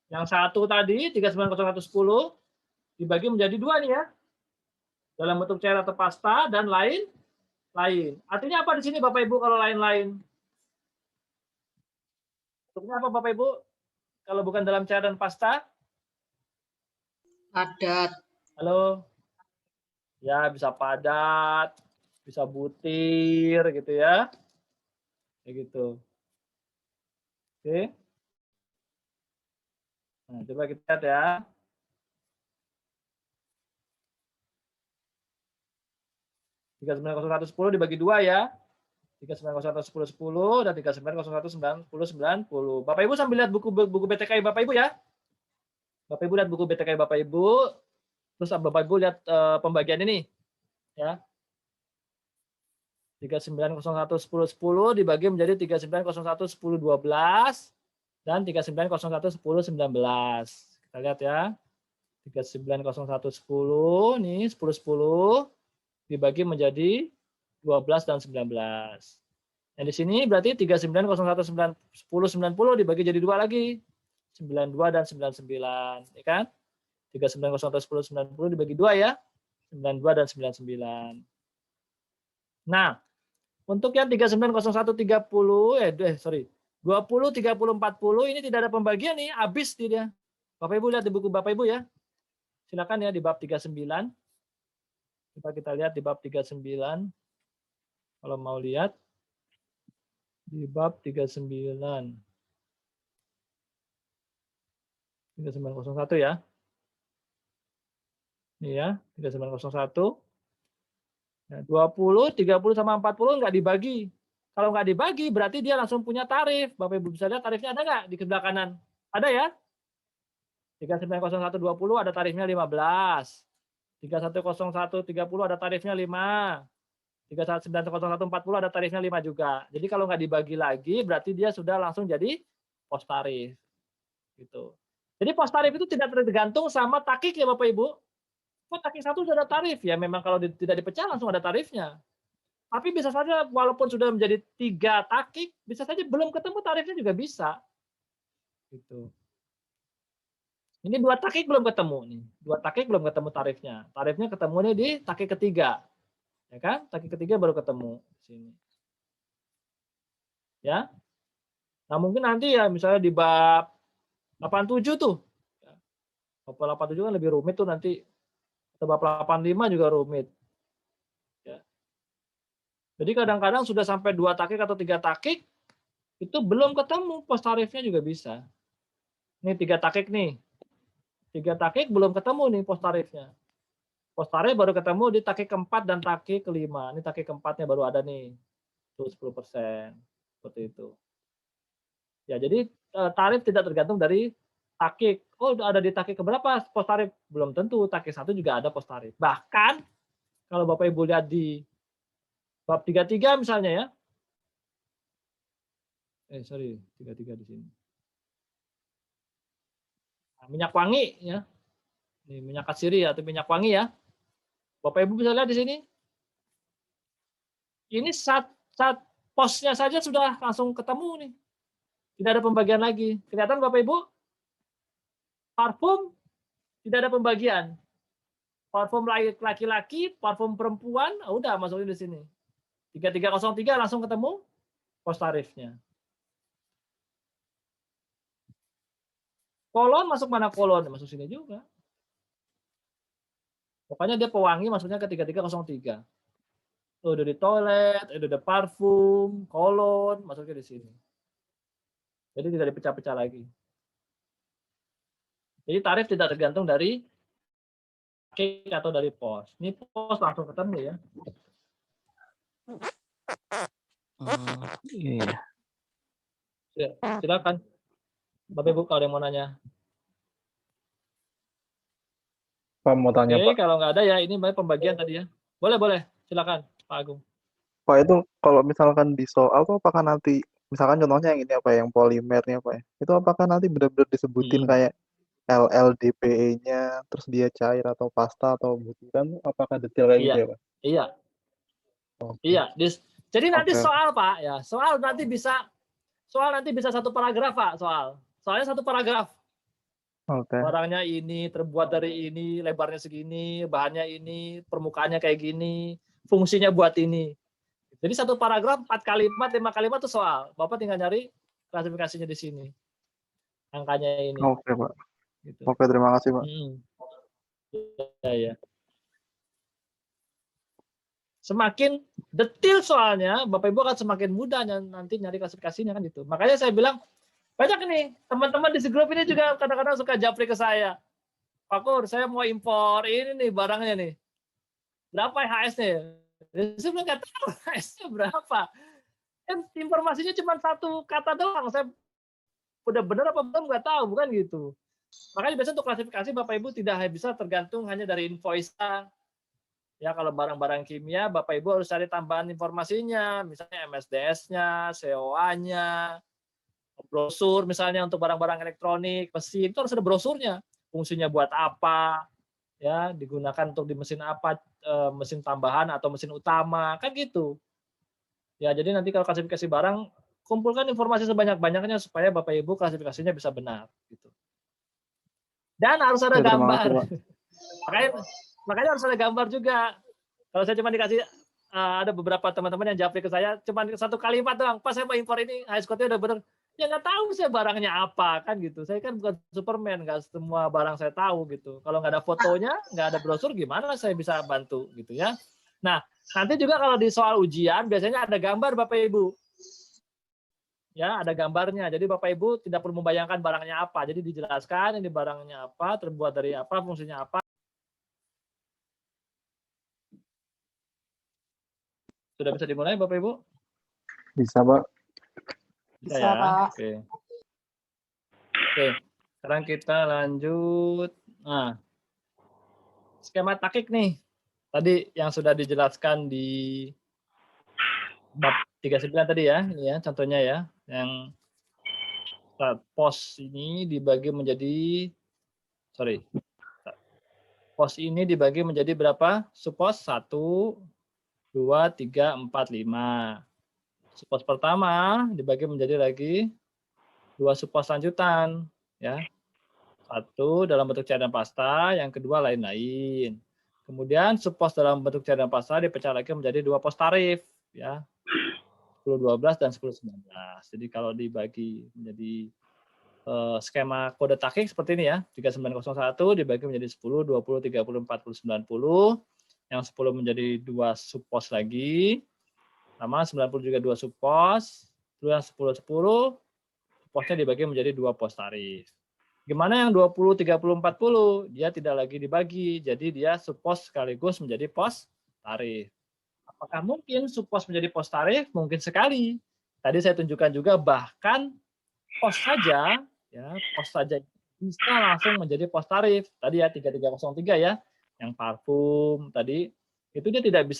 Yang satu tadi, 390110, dibagi menjadi 2 nih ya. Dalam bentuk cair atau pasta, dan lain. Artinya apa di sini Bapak Ibu kalau lain-lain? Bentuknya apa Bapak Ibu? Kalau bukan dalam cair dan pasta? Padat. Halo? Ya, bisa padat, bisa butir gitu ya. Kayak gitu. Oke. Nah, coba kita lihat ya. Tiga 390110 dibagi 2 ya. 390110 dan 390190. Bapak Ibu sambil lihat buku BTKI Bapak Ibu ya. Bapak Ibu lihat buku BTKI Bapak Ibu. Terus Bapak Ibu lihat pembagian ini ya. 39011010 dibagi menjadi 39011012 dan 39011019. Kita lihat ya. 390110 nih 1010 dibagi menjadi 12 dan 19. Yang di sini berarti 39011090 dibagi jadi 2 lagi. 92 dan 99, ya kan? 39011090 dibagi 2 ya. 92 dan 99. Nah, untuk yang 390130 20 30 40 ini tidak ada pembagian nih, habis dia. Bapak Ibu lihat di buku Bapak Ibu ya. Silakan ya di bab 39. Coba kita lihat di bab 39. Kalau mau lihat di bab 39. 3901 ya. Ini ya, 3901. Nah, 20, 30 sama 40 nggak dibagi. Kalau nggak dibagi berarti dia langsung punya tarif. Bapak Ibu bisa lihat tarifnya ada nggak di sebelah kanan? Ada ya? 390120 ada tarifnya 15. 310130 ada tarifnya 5. 390140 ada tarifnya 5 juga. Jadi kalau nggak dibagi lagi berarti dia sudah langsung jadi pos tarif. Gitu. Jadi pos tarif itu tidak tergantung sama takik ya Bapak Ibu. Oh, takik 1 sudah ada tarif ya, memang kalau tidak dipecah langsung ada tarifnya. Tapi bisa saja walaupun sudah menjadi 3 takik, bisa saja belum ketemu tarifnya juga bisa. Gitu. Ini 2 takik belum ketemu nih. 2 takik belum ketemu tarifnya. Tarifnya ketemunya di takik ketiga. Ya kan? Takik ketiga baru ketemu di sini. Ya. Nah, mungkin nanti ya misalnya di bab 87 tuh. Bab 87 kan lebih rumit tuh nanti. Atau bab 85 juga rumit. Ya. Jadi kadang-kadang sudah sampai 2 takik atau 3 takik, itu belum ketemu pos tarifnya juga bisa. Ini 3 takik nih. 3 takik belum ketemu nih pos tarifnya. Pos tarif baru ketemu di takik keempat dan takik kelima. Ini takik keempatnya baru ada nih. Tuh 10%. Seperti itu. Ya, jadi tarif tidak tergantung dari takik. Oh, udah ada di takik keberapa pos tarif? Belum tentu. Takik 1 juga ada pos tarif. Bahkan kalau Bapak Ibu lihat di bab 33 misalnya ya. Sorry, 33 di sini. Nah, minyak wangi ya. Ini minyak katsiri atau minyak wangi ya. Bapak Ibu bisa lihat di sini. Ini saat posnya saja sudah langsung ketemu nih. Tidak ada pembagian lagi. Kelihatan Bapak Ibu? Parfum tidak ada pembagian. Parfum laki-laki, parfum perempuan, udah masukin di sini. 3303 langsung ketemu pos tarifnya. Kolon masuk mana kolon? Masuk sini juga. Pokoknya dia pewangi masuknya ke 3303. Udah di toilet, udah parfum, kolon, masuknya di sini. Jadi tidak dipecah-pecah lagi. Jadi tarif tidak tergantung dari takik atau dari pos. Ini pos langsung ketemu ya. Iya. Ya, silakan. Bapak Ibu kalau ada yang mau nanya. Pak mau tanya Oke, Pak. kalau nggak ada ya ini pembagian tadi ya. Boleh. Silakan Pak Agung. Pak itu kalau misalkan di soal tuh apakah nanti misalkan contohnya yang ini apa yang polimernya Pak ya? Itu apakah nanti benar-benar disebutin kayak LLDPE-nya terus dia cair atau pasta atau butiran apakah detail kayak gitu ya Pak? Iya. Oke. Iya. Jadi nanti Oke. soal Pak ya. Soal nanti bisa 1 paragraf Pak soal. Soalnya 1 paragraf. Oke. Barangnya ini, terbuat dari ini, lebarnya segini, bahannya ini, permukaannya kayak gini, fungsinya buat ini. Jadi 1 paragraf 4 kalimat, 5 kalimat itu soal. Bapak tinggal nyari klasifikasinya di sini. Angkanya ini. Oke Pak. Gitu. Oke terima kasih Pak. Ya. Semakin detail soalnya, Bapak Ibu akan semakin mudah nanti nyari klasifikasinya kan gitu. Makanya saya bilang banyak nih teman-teman di grup ini juga kadang-kadang suka japri ke saya. Pak Kur, saya mau impor ini nih barangnya nih. Berapa HS-nya? Saya bilang nggak tahu HS-nya berapa. Kan informasinya cuma 1 kata doang. Saya udah benar apa belum nggak tahu, bukan gitu. Makanya biasanya untuk klasifikasi Bapak Ibu tidak bisa tergantung hanya dari invoice-nya. Ya kalau barang-barang kimia, Bapak Ibu harus cari tambahan informasinya, misalnya MSDS-nya, COA-nya, brosur misalnya untuk barang-barang elektronik, mesin itu harus ada brosurnya. Fungsinya buat apa? Ya, digunakan untuk di mesin apa, mesin tambahan atau mesin utama, kan gitu. Ya, jadi nanti kalau klasifikasi barang, kumpulkan informasi sebanyak-banyaknya supaya Bapak Ibu klasifikasinya bisa benar gitu. Dan harus ada gambar. Makanya harus ada gambar juga. Kalau saya cuma dikasih ada beberapa teman-teman yang japri ke saya cuma 1 kalimat doang. Pas saya mau impor ini, high score-nya udah bener. Ya nggak tahu saya barangnya apa kan gitu. Saya kan bukan Superman, nggak semua barang saya tahu gitu. Kalau nggak ada fotonya, nggak ada brosur, gimana saya bisa bantu gitu ya. Nah, nanti juga kalau di soal ujian biasanya ada gambar Bapak Ibu. Ya, ada gambarnya. Jadi Bapak Ibu tidak perlu membayangkan barangnya apa. Jadi dijelaskan ini barangnya apa, terbuat dari apa, fungsinya apa. Sudah bisa dimulai Bapak Ibu? Bisa Pak. Bisa ya. Oke. Sekarang kita lanjut. Nah, skema takik nih. Tadi yang sudah dijelaskan di bab 39 tadi ya, ini ya contohnya ya, yang pos ini dibagi menjadi, pos ini dibagi menjadi berapa? Suppos 1, 2, 3, 4, 5. Suppos pertama dibagi menjadi lagi 2 suppos lanjutan, ya. 1 dalam bentuk cairan pasta, yang kedua lain-lain. Kemudian suppos dalam bentuk cairan pasta dipecah lagi menjadi 2 pos tarif, ya. 10, 12 dan 10, 19. Jadi kalau dibagi menjadi skema kode taking seperti ini ya, 3901 dibagi menjadi 10, 20, 30, 40, 90. Yang 10 menjadi 2 suppos lagi. Sama 90 juga 2 suppos. Lalu yang 10, 10 posnya dibagi menjadi 2 pos tarif. Gimana yang 20, 30, 40? Dia tidak lagi dibagi, jadi dia suppos sekaligus menjadi pos tarif. Apakah mungkin suppos menjadi pos tarif? Mungkin sekali. Tadi saya tunjukkan juga bahkan pos saja, ya, pos saja bisa langsung menjadi pos tarif. Tadi ya 3303 ya, yang parfum tadi itu dia tidak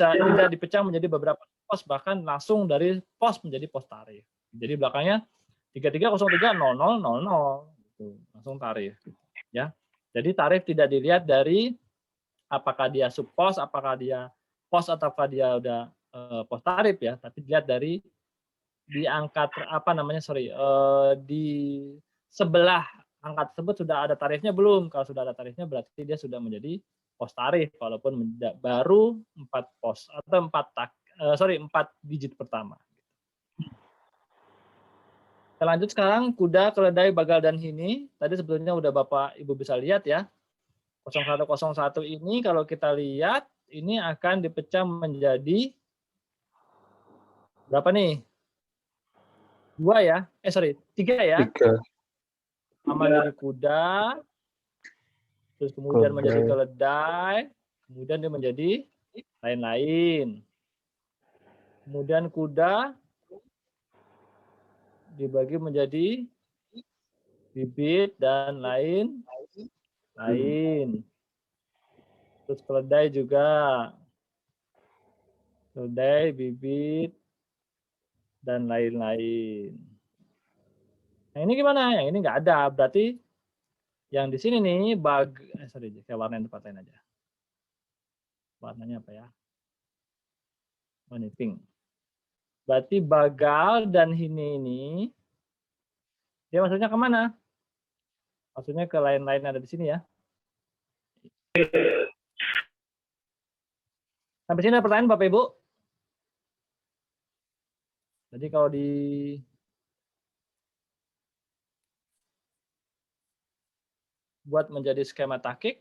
dipecah menjadi beberapa pos, bahkan langsung dari pos menjadi pos tarif. Jadi belakangnya 3303 0000 gitu, langsung tarif, ya. Jadi tarif tidak dilihat dari apakah dia suppos, apakah dia pos ataukah dia udah pos tarif ya, tapi dilihat dari di angka di sebelah angka tersebut sudah ada tarifnya belum. Kalau sudah ada tarifnya berarti dia sudah menjadi pos tarif walaupun baru 4 pos atau 4 digit pertama. Kita lanjut sekarang kuda, keledai, bagal dan hini. Tadi sebetulnya udah Bapak Ibu bisa lihat ya. 0101 ini kalau kita lihat ini akan dipecah menjadi berapa nih? 2 ya? 3 ya? 3. Sama jadi kuda, terus kemudian menjadi keledai, kemudian dia menjadi lain-lain. Kemudian kuda dibagi menjadi bibit dan lain-lain. Terus keledai juga. Keledai, bibit, dan lain-lain. Nah ini gimana? Yang ini nggak ada. Berarti yang di sini nih saya warnain tempat lain aja. Warnanya apa ya? Oh, ini pink. Berarti bagal dan hini ini dia maksudnya kemana? Maksudnya ke lain-lain ada di sini ya. Sampai sini ada pertanyaan Bapak Ibu? Jadi kalau buat menjadi skema takik,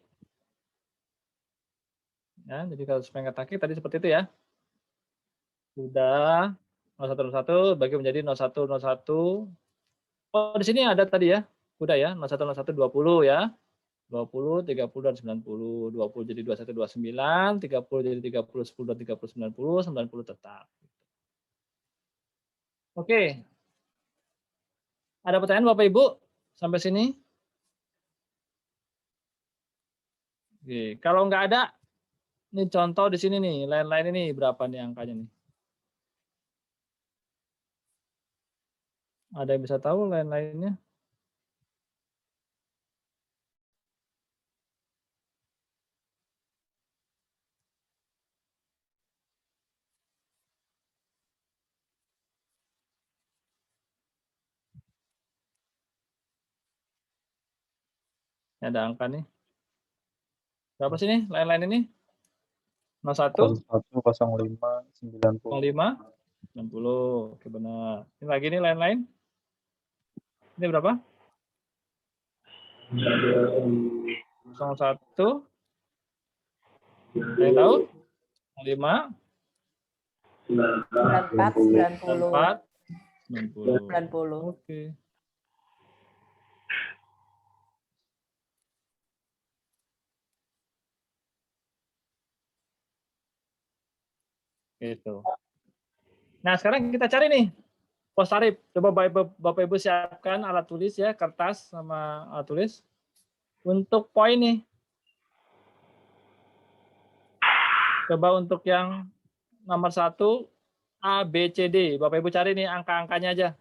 ya, jadi kalau skema takik tadi seperti itu ya. Sudah 0101 bagi menjadi 0101. Oh, di sini ada tadi ya. Kuda ya, 0101 20 ya. 20, 30 dan 90. 20 jadi 21 29, 30 jadi 30 10 dan 30 90, 90 tetap. Oke. Ada pertanyaan Bapak Ibu sampai sini? Oke, kalau nggak ada, ini contoh di sini nih, lain-lain ini berapa nih angkanya nih? Ada yang bisa tahu lain-lainnya? Ini ada angka nih. Berapa sih nih lain-lain ini? 01, 0105 90. 05, 90. Oke, benar. Ini lagi nih lain-lain. Ini berapa? 01. Ada yang tahu? 05, 94, 94, 90. 90. Oke. Gitu. Nah, sekarang kita cari nih pos tarif. Coba Bapak Ibu siapkan alat tulis ya, kertas sama alat tulis. Untuk poin nih. Coba untuk yang nomor 1 A, B, C, D. Bapak Ibu cari nih angka-angkanya aja.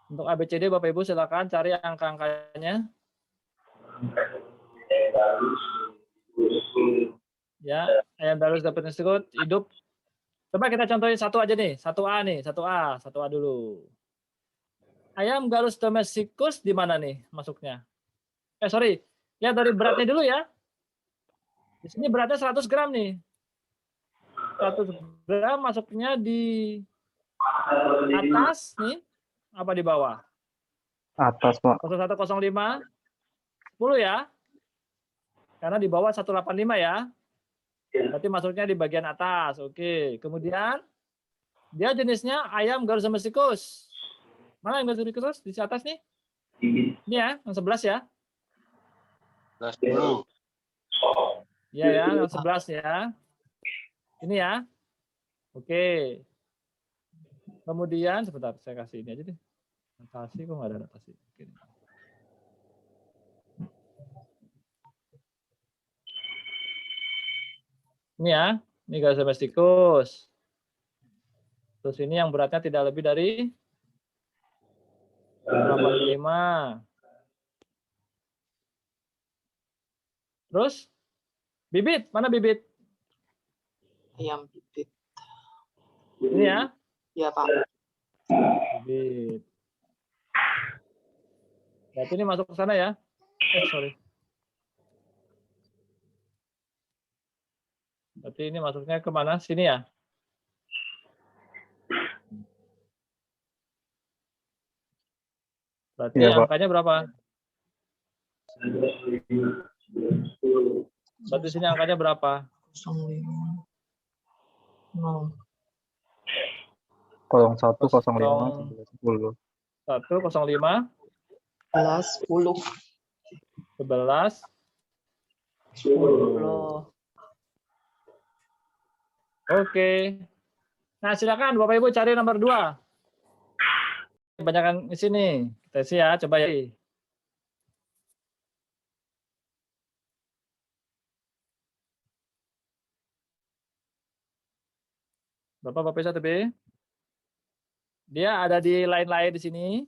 Untuk ABCD Bapak Ibu silakan cari angka-angkanya. Ya, ayam balus dapat sekut hidup. Coba kita contohin satu aja nih, 1A nih, 1A dulu. Ayam galus domesticus di mana nih masuknya? Sorry, ya dari beratnya dulu ya. Di sini beratnya 100 gram nih. 100 gram masuknya di atas nih, apa di bawah? Atas, Pak. 0105, 10 ya. Karena di bawah 185 ya. Berarti masuknya di bagian atas. Oke. Kemudian dia jenisnya ayam galus domesticus. Mana yang galus domesticus? Di atas nih. Ini ya, yang 11 ya. 10. Iya ya, yang 11 ya. Ini ya. Oke. Kemudian sebentar, saya kasih ini aja deh. Notasi kok nggak ada notasi. Oke. Ini ya, ini galus domesticus. Terus ini yang beratnya tidak lebih dari 85. Terus bibit, mana bibit? Ayam bibit. Ini ya. Ya, Pak. Bibit. Berarti ini masuk ke sana ya. Sorry. Berarti ini masuknya ke mana? Sini ya. Berarti Iya, Pak. angkanya berapa? Berarti sini angkanya berapa? 05. 0. 01, 05, 10. 105, 11, 10. 11, 10. Oke. Nah, silakan Bapak Ibu cari nomor 2. Kebanyakan di sini. Tes ya, coba ya. Bapak bisa TB? Dia ada di lain-lain di sini.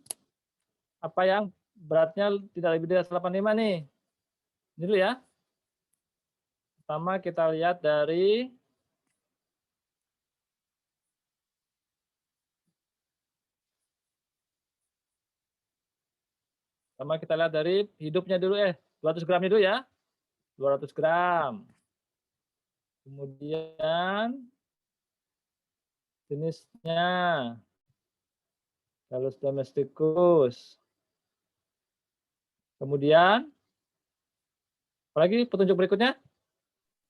Apa yang beratnya tidak lebih dari 185 nih. Ini dulu ya. Pertama kita lihat dari hidupnya dulu 200 gram dulu ya. 200 gram. Kemudian jenisnya galus domesticus. Kemudian apalagi petunjuk berikutnya?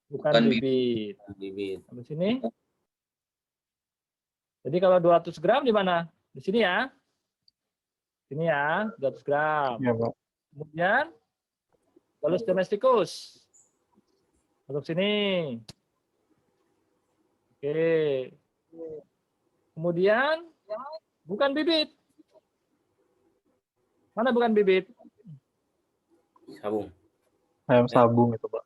Bukan bibit. Sampai sini. Jadi kalau 200 gram di mana? Di sini ya. Sini ya, 200 gram. Iya, Pak. Kemudian galus domesticus. Masuk sini. Oke. Kemudian bukan bibit. Mana bukan bibit? Sabung. Ayam sabung itu, Pak.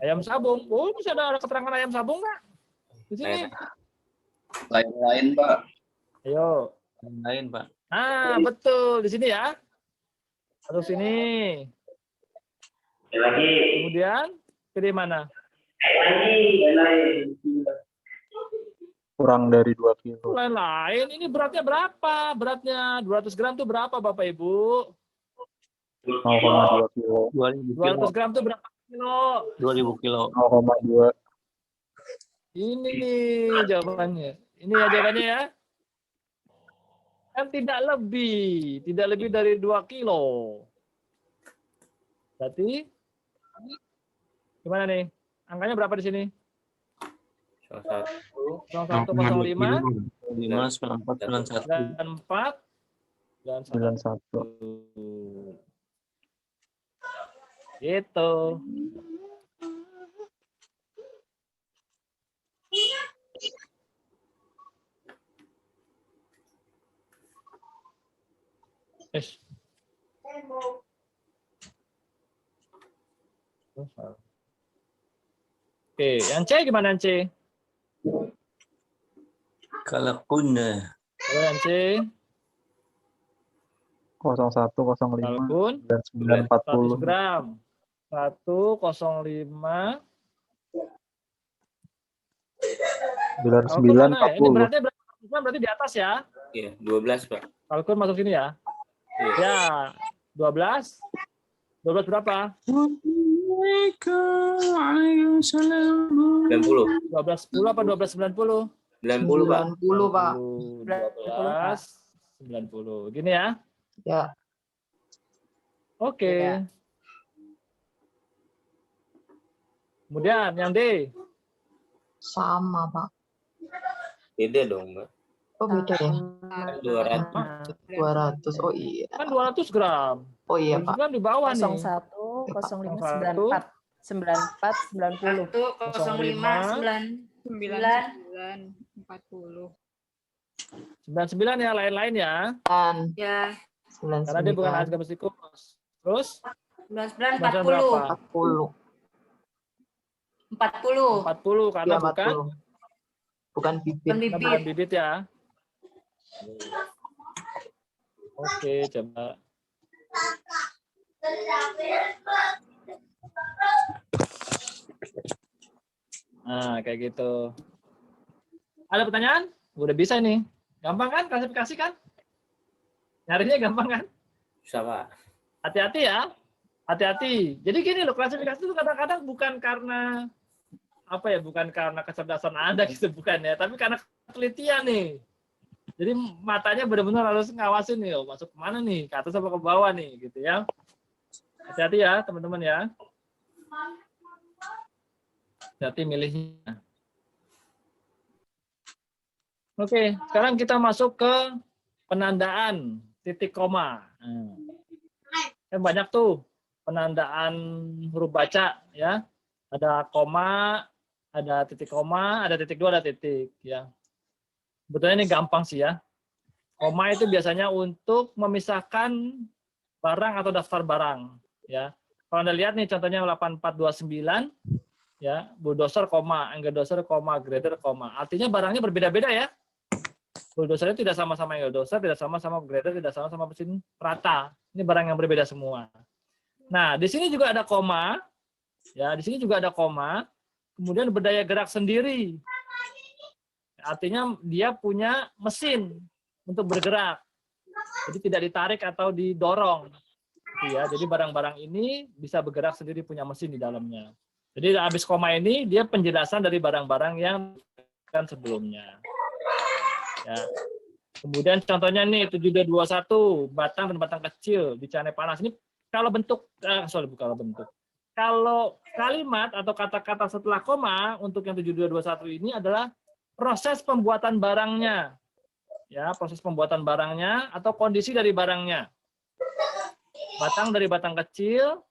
Ayam sabung. Oh, bisa ada keterangan ayam sabung nggak? Di sini. Lain-lain, Pak. Ayo. Lain, Pak. Nah, betul. Di sini ya. Masuk sini. Kemudian pilih mana? Kurang dari 2 kilo. Lain-lain. Ini beratnya berapa? Beratnya 200 gram itu berapa, Bapak Ibu? 0,2 kilo. 200 gram itu berapa kilo? 2000 kilo. 0,2. Ini nih jawabannya. Ini ya jawabannya ya. Kan tidak lebih dari 2 kilo. Berarti gimana nih? Angkanya berapa di sini? 0105 94 91. Gitu. Oke, yang C gimana yang C? Kalau kuna. Kalau yang C 0105 Kalkun 9940. 100 gram. 105 Kalkun mana ya? Ini 9940. berarti di atas ya. Iya, 12, Pak. Kalkun masuk sini ya. Iya. Ya, 12. 12 berapa? 90. 12 10 apa 12 90? 90, Pak. 90, Pak. 12 90. Gini ya. Ya. Oke. Ya. Kemudian yang D. Sama, Pak. Beda dong, Mbak. Oh, beda ya? 200. 200. Oh iya. Kan 200 gram. Oh iya, Pak. Kan di bawah nih. 01 05 94 94 90. 99 ya, lain-lain ya. Dan Ya, Karena dia bukan harga mesikus. Terus 99 berapa? 40. 40. 40 karena Ya, bukan 40. Bukan bibit. karena bukan bibit ya. Oke, coba. Nah, kayak gitu. Ada pertanyaan? Udah bisa nih. Gampang kan klasifikasi kan? Nyarinya gampang kan? Bisa, Pak. Hati-hati ya. Hati-hati. Jadi gini loh, klasifikasi itu kadang-kadang bukan karena apa ya, bukan karena kecerdasan Anda gitu, bukan ya, tapi karena penelitian nih. Jadi matanya benar-benar harus ngawasin nih, oh, masuk kemana nih, ke atas apa ke bawah nih, gitu ya. Hati-hati ya, teman-teman ya. Hati-hati milihnya. Oke, sekarang kita masuk ke penandaan titik koma. Kan banyak tuh penandaan huruf baca ya. Ada koma, ada titik koma, ada titik dua, ada titik ya. Sebetulnya ini gampang sih ya. Koma itu biasanya untuk memisahkan barang atau daftar barang ya. Kalau Anda lihat nih contohnya 8429 ya, bulldozer koma, enggak koma, grader koma. Artinya barangnya berbeda-beda ya. Bulldozer tidak sama-sama enggak tidak sama-sama grader, tidak sama-sama mesin rata. Ini barang yang berbeda semua. Nah, di sini juga ada koma. Ya, di sini juga ada koma. Kemudian berdaya gerak sendiri. Artinya dia punya mesin untuk bergerak. Jadi tidak ditarik atau didorong. Ya, jadi barang-barang ini bisa bergerak sendiri, punya mesin di dalamnya. Jadi habis koma ini dia penjelasan dari barang-barang yang kan sebelumnya. Ya. Kemudian contohnya nih 7221 batang dan batang kecil dicanai panas. Ini kalau bentuk kalau kalimat atau kata-kata setelah koma untuk yang 7221 ini adalah proses pembuatan barangnya. Ya, proses pembuatan barangnya atau kondisi dari barangnya. Batang dari batang kecil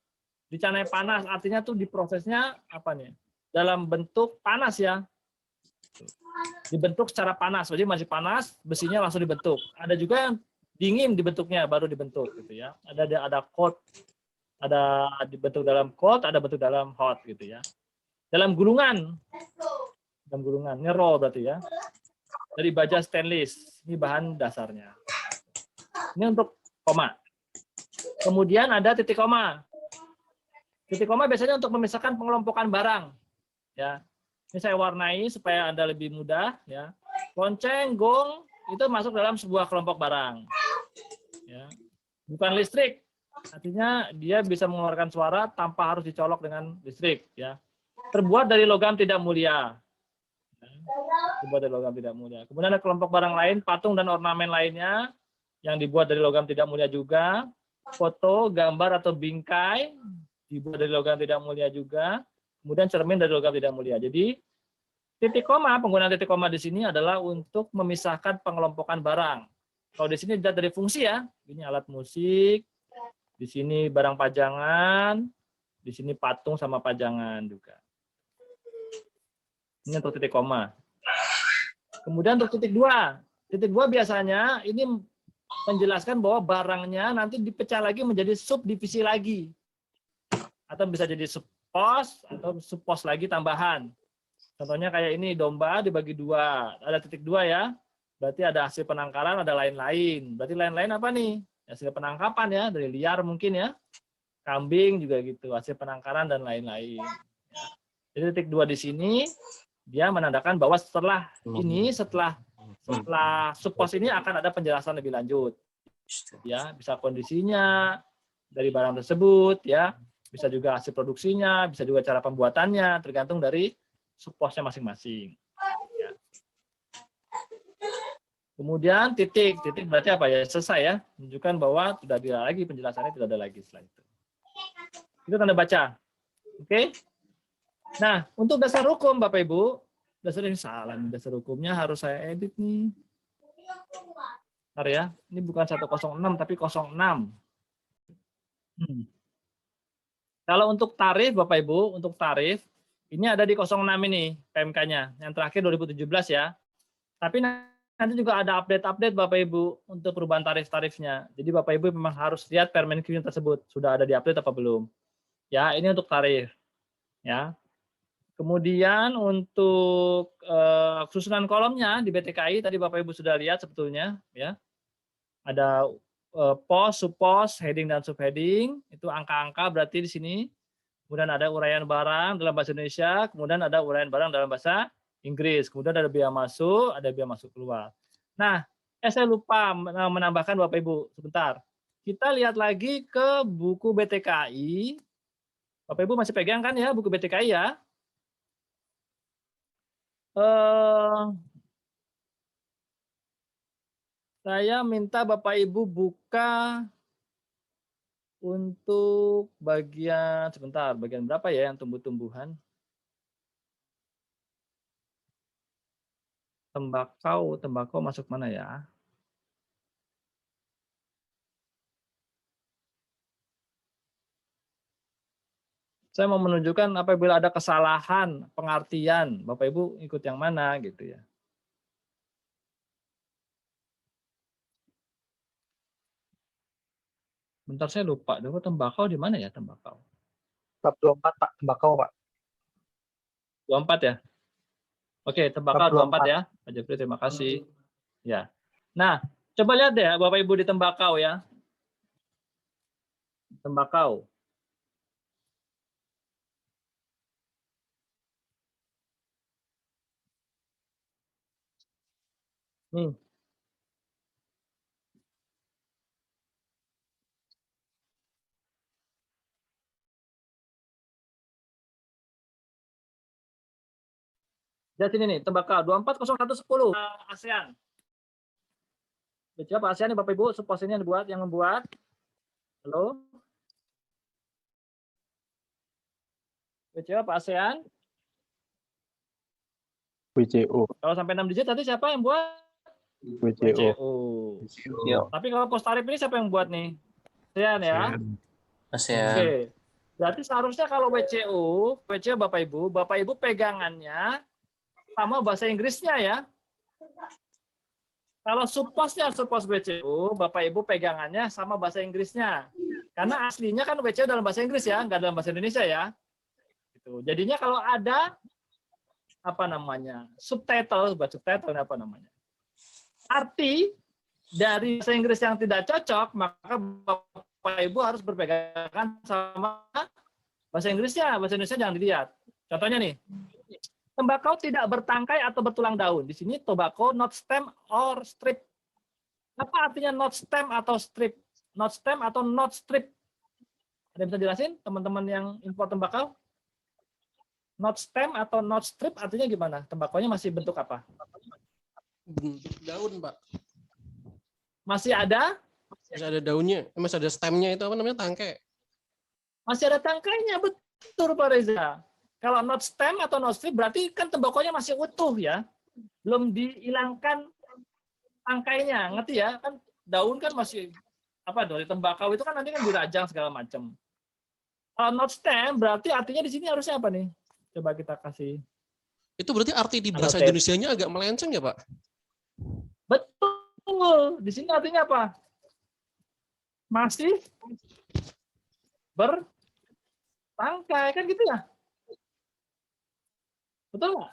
dicanai panas, artinya tuh diprosesnya apa nih? Dalam bentuk panas ya. Dibentuk secara panas, jadi masih panas, besinya langsung dibentuk. Ada juga yang dingin dibentuknya, baru dibentuk gitu ya. Ada cold, ada dibentuk dalam cold, ada bentuk dalam hot gitu ya. Dalam gulungan, ini roll berarti ya. Dari baja stainless, ini bahan dasarnya. Ini untuk koma. Kemudian ada titik koma. Titik koma biasanya untuk memisahkan pengelompokan barang. Ya, ini saya warnai supaya Anda lebih mudah. Ya, lonceng, gong itu masuk dalam sebuah kelompok barang. Ya, bukan listrik. Artinya dia bisa mengeluarkan suara tanpa harus dicolok dengan listrik. Ya, terbuat dari logam tidak mulia. Terbuat dari logam tidak mulia. Kemudian ada kelompok barang lain, patung dan ornamen lainnya yang dibuat dari logam tidak mulia juga. Foto, gambar atau bingkai dibuat dari logam tidak mulia juga. Kemudian cermin dari logam tidak mulia. Jadi titik koma, penggunaan titik koma di sini adalah untuk memisahkan pengelompokan barang. Kalau di sini dilihat dari fungsi ya, ini alat musik, di sini barang pajangan, di sini patung sama pajangan juga. Ini untuk titik koma. Kemudian untuk titik dua biasanya ini menjelaskan bahwa barangnya nanti dipecah lagi menjadi subdivisi lagi, atau bisa jadi subpos atau subpos lagi tambahan. Contohnya kayak ini, domba dibagi dua, ada titik dua ya, berarti ada hasil penangkaran, ada lain-lain. Berarti lain-lain apa nih? hasil penangkapan ya, dari liar mungkin ya, kambing juga gitu, hasil penangkaran dan lain-lain. Jadi titik 2 di sini dia menandakan bahwa setelah suppos ini akan ada penjelasan lebih lanjut. Ya, bisa kondisinya dari barang tersebut ya, bisa juga hasil produksinya, bisa juga cara pembuatannya, tergantung dari supposnya masing-masing. Ya. Kemudian titik berarti apa ya? Selesai ya, menunjukkan bahwa tidak ada lagi penjelasannya, tidak ada lagi setelah itu. Itu tanda baca. Oke. Nah, untuk dasar hukum Bapak Ibu, dasar hukumnya harus saya edit nih. Bentar ya, ini bukan 106 tapi 06. Kalau untuk tarif Bapak Ibu, untuk tarif ini ada di 06 ini PMK-nya, yang terakhir 2017 ya. Tapi nanti juga ada update-update Bapak Ibu untuk perubahan tarif-tarifnya. Jadi Bapak Ibu memang harus lihat Permenkyu tersebut sudah ada di update apa belum. Ya, ini untuk tarif. Ya. Kemudian untuk susunan kolomnya di BTKI tadi Bapak Ibu sudah lihat sebetulnya ya. Ada pos, subpos, heading dan subheading, itu angka-angka berarti di sini. Kemudian ada uraian barang dalam bahasa Indonesia, kemudian ada uraian barang dalam bahasa Inggris, kemudian ada biaya masuk, ada biaya masuk keluar. Nah, saya lupa menambahkan Bapak Ibu, sebentar. Kita lihat lagi ke buku BTKI. Bapak Ibu masih pegang kan ya buku BTKI ya? Saya minta Bapak Ibu buka untuk bagian sebentar, bagian berapa ya yang tumbuh-tumbuhan? Tembakau masuk mana ya? Saya mau menunjukkan apabila ada kesalahan pengartian, Bapak Ibu ikut yang mana gitu ya. Bentar saya lupa, tembakau di mana ya tembakau? Bab 24 Pak, tembakau Pak. 24 ya? Oke, tembakau 24 ya. Pak Jeffrey, terima kasih. Ya. Nah, coba lihat deh Bapak Ibu di tembakau ya. Tembakau. Nih. Lihat sini nih, tembakau 240110 ASEAN. Siapa ASEAN nih Bapak Ibu? Suppos ini yang membuat. Halo? WCO apa ASEAN? WCO. Kalau sampai 6 digit tadi siapa yang buat? WCO. Tapi kalau pos tarif ini siapa yang buat nih? ASEAN ya? ASEAN. Oke. Berarti seharusnya kalau WCO Bapak Ibu pegangannya sama bahasa Inggrisnya ya. Kalau suppos WCO, Bapak Ibu pegangannya sama bahasa Inggrisnya. Karena aslinya kan WCO dalam bahasa Inggris ya, nggak dalam bahasa Indonesia ya. Gitu. Jadinya kalau ada subtitle apa namanya? Arti dari bahasa Inggris yang tidak cocok, maka Bapak Ibu harus berpegangan sama bahasa Inggrisnya. Bahasa Indonesia jangan dilihat. Contohnya nih. Tembakau tidak bertangkai atau bertulang daun. Di sini tobacco not stem or strip. Apa artinya not stem atau strip? Not stem atau not strip? Ada yang bisa jelasin teman-teman yang impor tembakau? Not stem atau not strip artinya gimana? Tembakonya masih bentuk apa? Bentuk daun, Pak. Masih ada? Masih ada daunnya, masih ada stemnya itu apa namanya tangkai. Masih ada tangkainya, betul Pak Reza. Kalau not stem atau not strip berarti kan tembakonya masih utuh ya. Belum dihilangkan tangkainya, ngerti ya? Kan daun kan masih dari tembakau itu kan nanti kan dirajang segala macam. Kalau not stem berarti artinya di sini harusnya apa nih? Coba kita kasih. Itu berarti arti di bahasa Indonesianya agak melenceng ya, Pak? Betul. Di sini artinya apa? Masih bertangkai kan gitu ya? Betul nggak?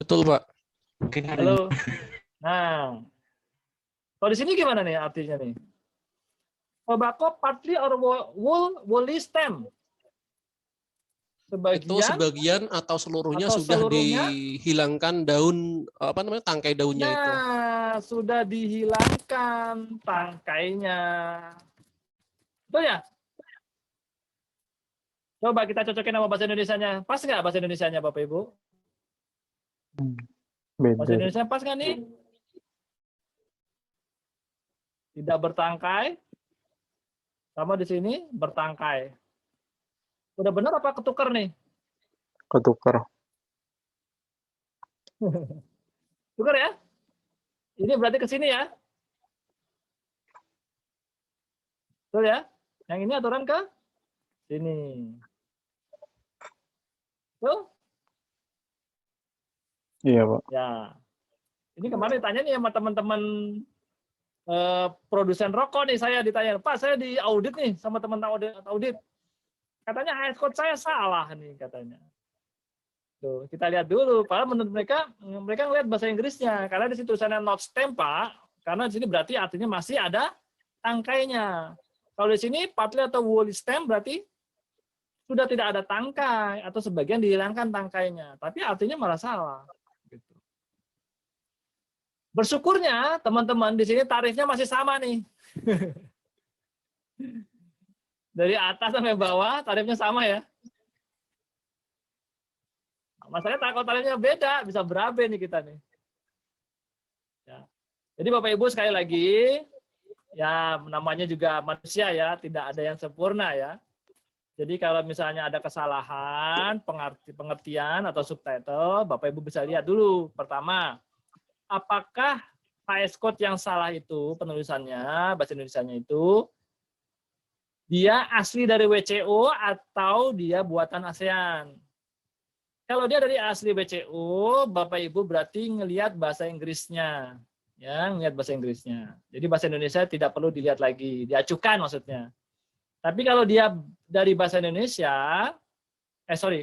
Betul, Pak. Halo. Nah, Kalau di sini gimana nih artinya nih? Tobacco partly or woolly stem. Itu sebagian atau seluruhnya sudah dihilangkan daun apa namanya tangkai daunnya itu. Nah, sudah dihilangkan tangkainya. Betul ya? Coba kita cocokin sama bahasa Indonesianya. Pas nggak bahasa Indonesianya Bapak Ibu? Bahasa Indonesia pas nggak nih? Tidak bertangkai. Sama di sini bertangkai. Udah benar apa ketukar nih? Ketukar. Tukar ya? Ini berarti ke sini ya? Betul ya? Yang ini aturan ke sini. Tuh? Iya, Pak. Ya. Ini kemarin ditanya nih sama teman-teman produsen rokok nih, saya ditanya, Pak, saya di audit nih sama teman audit. Katanya high code saya salah nih katanya. Tuh, kita lihat dulu. Padahal menurut mereka ngelihat bahasa Inggrisnya. Karena di situ tulisannya not stem, Pak. Karena di sini berarti artinya masih ada tangkainya. Kalau di sini partly atau woolly stem berarti sudah tidak ada tangkai atau sebagian dihilangkan tangkainya. Tapi artinya malah salah. Gitu. Bersyukurnya teman-teman di sini tarifnya masih sama nih. Dari atas sampai bawah tarifnya sama ya. Masalahnya kalau tarifnya beda, bisa berabe nih kita nih. Ya. Jadi Bapak Ibu sekali lagi, ya namanya juga manusia ya, tidak ada yang sempurna ya. Jadi kalau misalnya ada kesalahan, pengertian atau subtitle, Bapak Ibu bisa lihat dulu. Pertama, apakah HS code yang salah itu penulisannya, bahasa Indonesianya itu, dia asli dari WCO atau dia buatan ASEAN? Kalau dia dari asli WCO, Bapak Ibu berarti ngelihat bahasa Inggrisnya. Ya, ngelihat bahasa Inggrisnya. Jadi bahasa Indonesia tidak perlu dilihat lagi, diacukan maksudnya. Tapi kalau dia dari bahasa Indonesia,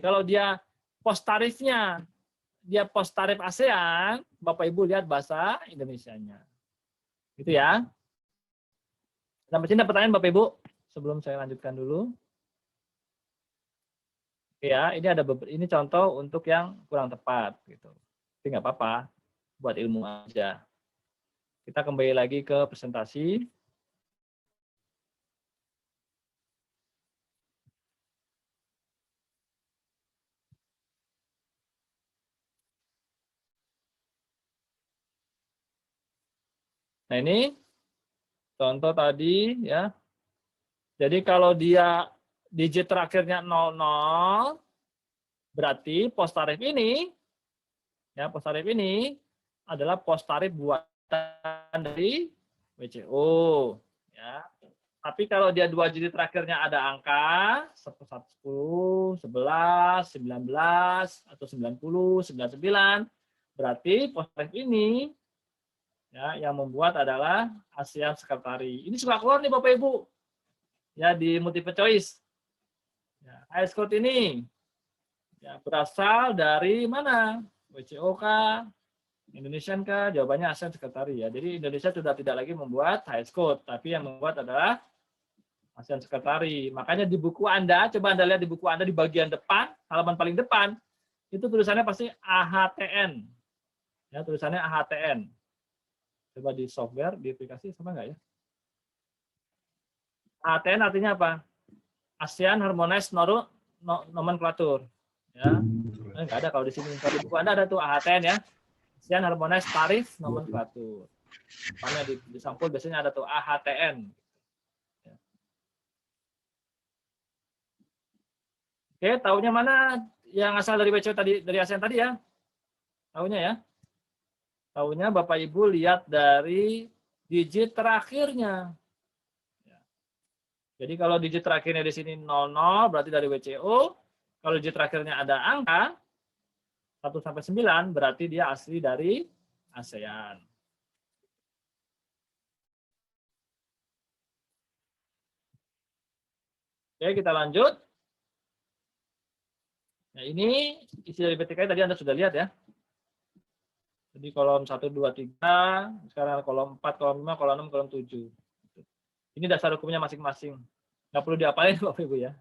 kalau dia post tarifnya, dia post tarif ASEAN, Bapak Ibu lihat bahasa Indonesianya. Gitu ya. Sampai sini ada pertanyaan Bapak Ibu? Sebelum saya lanjutkan dulu. Ya, ini contoh untuk yang kurang tepat gitu. Tapi nggak apa-apa, buat ilmu aja. Kita kembali lagi ke presentasi. Nah, ini contoh tadi ya. Jadi kalau dia digit terakhirnya 00, berarti pos tarif ini ya, pos tarif ini adalah pos tarif buatan dari WCO ya. Tapi kalau dia 2 digit terakhirnya ada angka 10, 11, 19 atau 90, 99, berarti pos tarif ini ya yang membuat adalah ASEAN Secretary. Ini suka keluar nih Bapak Ibu. Ya di multiple choice. Ya, HS code ini ya berasal dari mana? WCO kah? Indonesian kah? Jawabannya ASEAN Secretary ya. Jadi Indonesia sudah tidak lagi membuat HS code, tapi yang membuat adalah ASEAN Secretary. Makanya di buku Anda, coba Anda lihat di buku Anda di bagian depan, halaman paling depan, itu tulisannya pasti AHTN. Ya, tulisannya AHTN. Coba di software, di aplikasi sama nggak ya? AHTN artinya apa? ASEAN Harmonized Nomenclature. Ya, nggak ada kalau di sini. Kalau di buku Anda ada tuh AHTN ya. ASEAN Harmonized Tarif Nomenclature. Karena di sampul biasanya ada tuh AHTN. Ya. Oke, tahunya mana yang asal dari WCO tadi, dari ASEAN tadi ya? Tahunya ya? Tahunya Bapak Ibu lihat dari digit terakhirnya. Jadi kalau digit terakhirnya di sini 00 berarti dari WCO. Kalau digit terakhirnya ada angka 1 sampai 9 berarti dia asli dari ASEAN. Oke, kita lanjut. Nah, ini isi dari BTK tadi Anda sudah lihat ya. Jadi kolom 1, 2, 3, sekarang kolom 4, kolom 5, kolom 6, kolom 7. Ini dasar hukumnya masing-masing. Nggak perlu diapalin Bapak Ibu ya.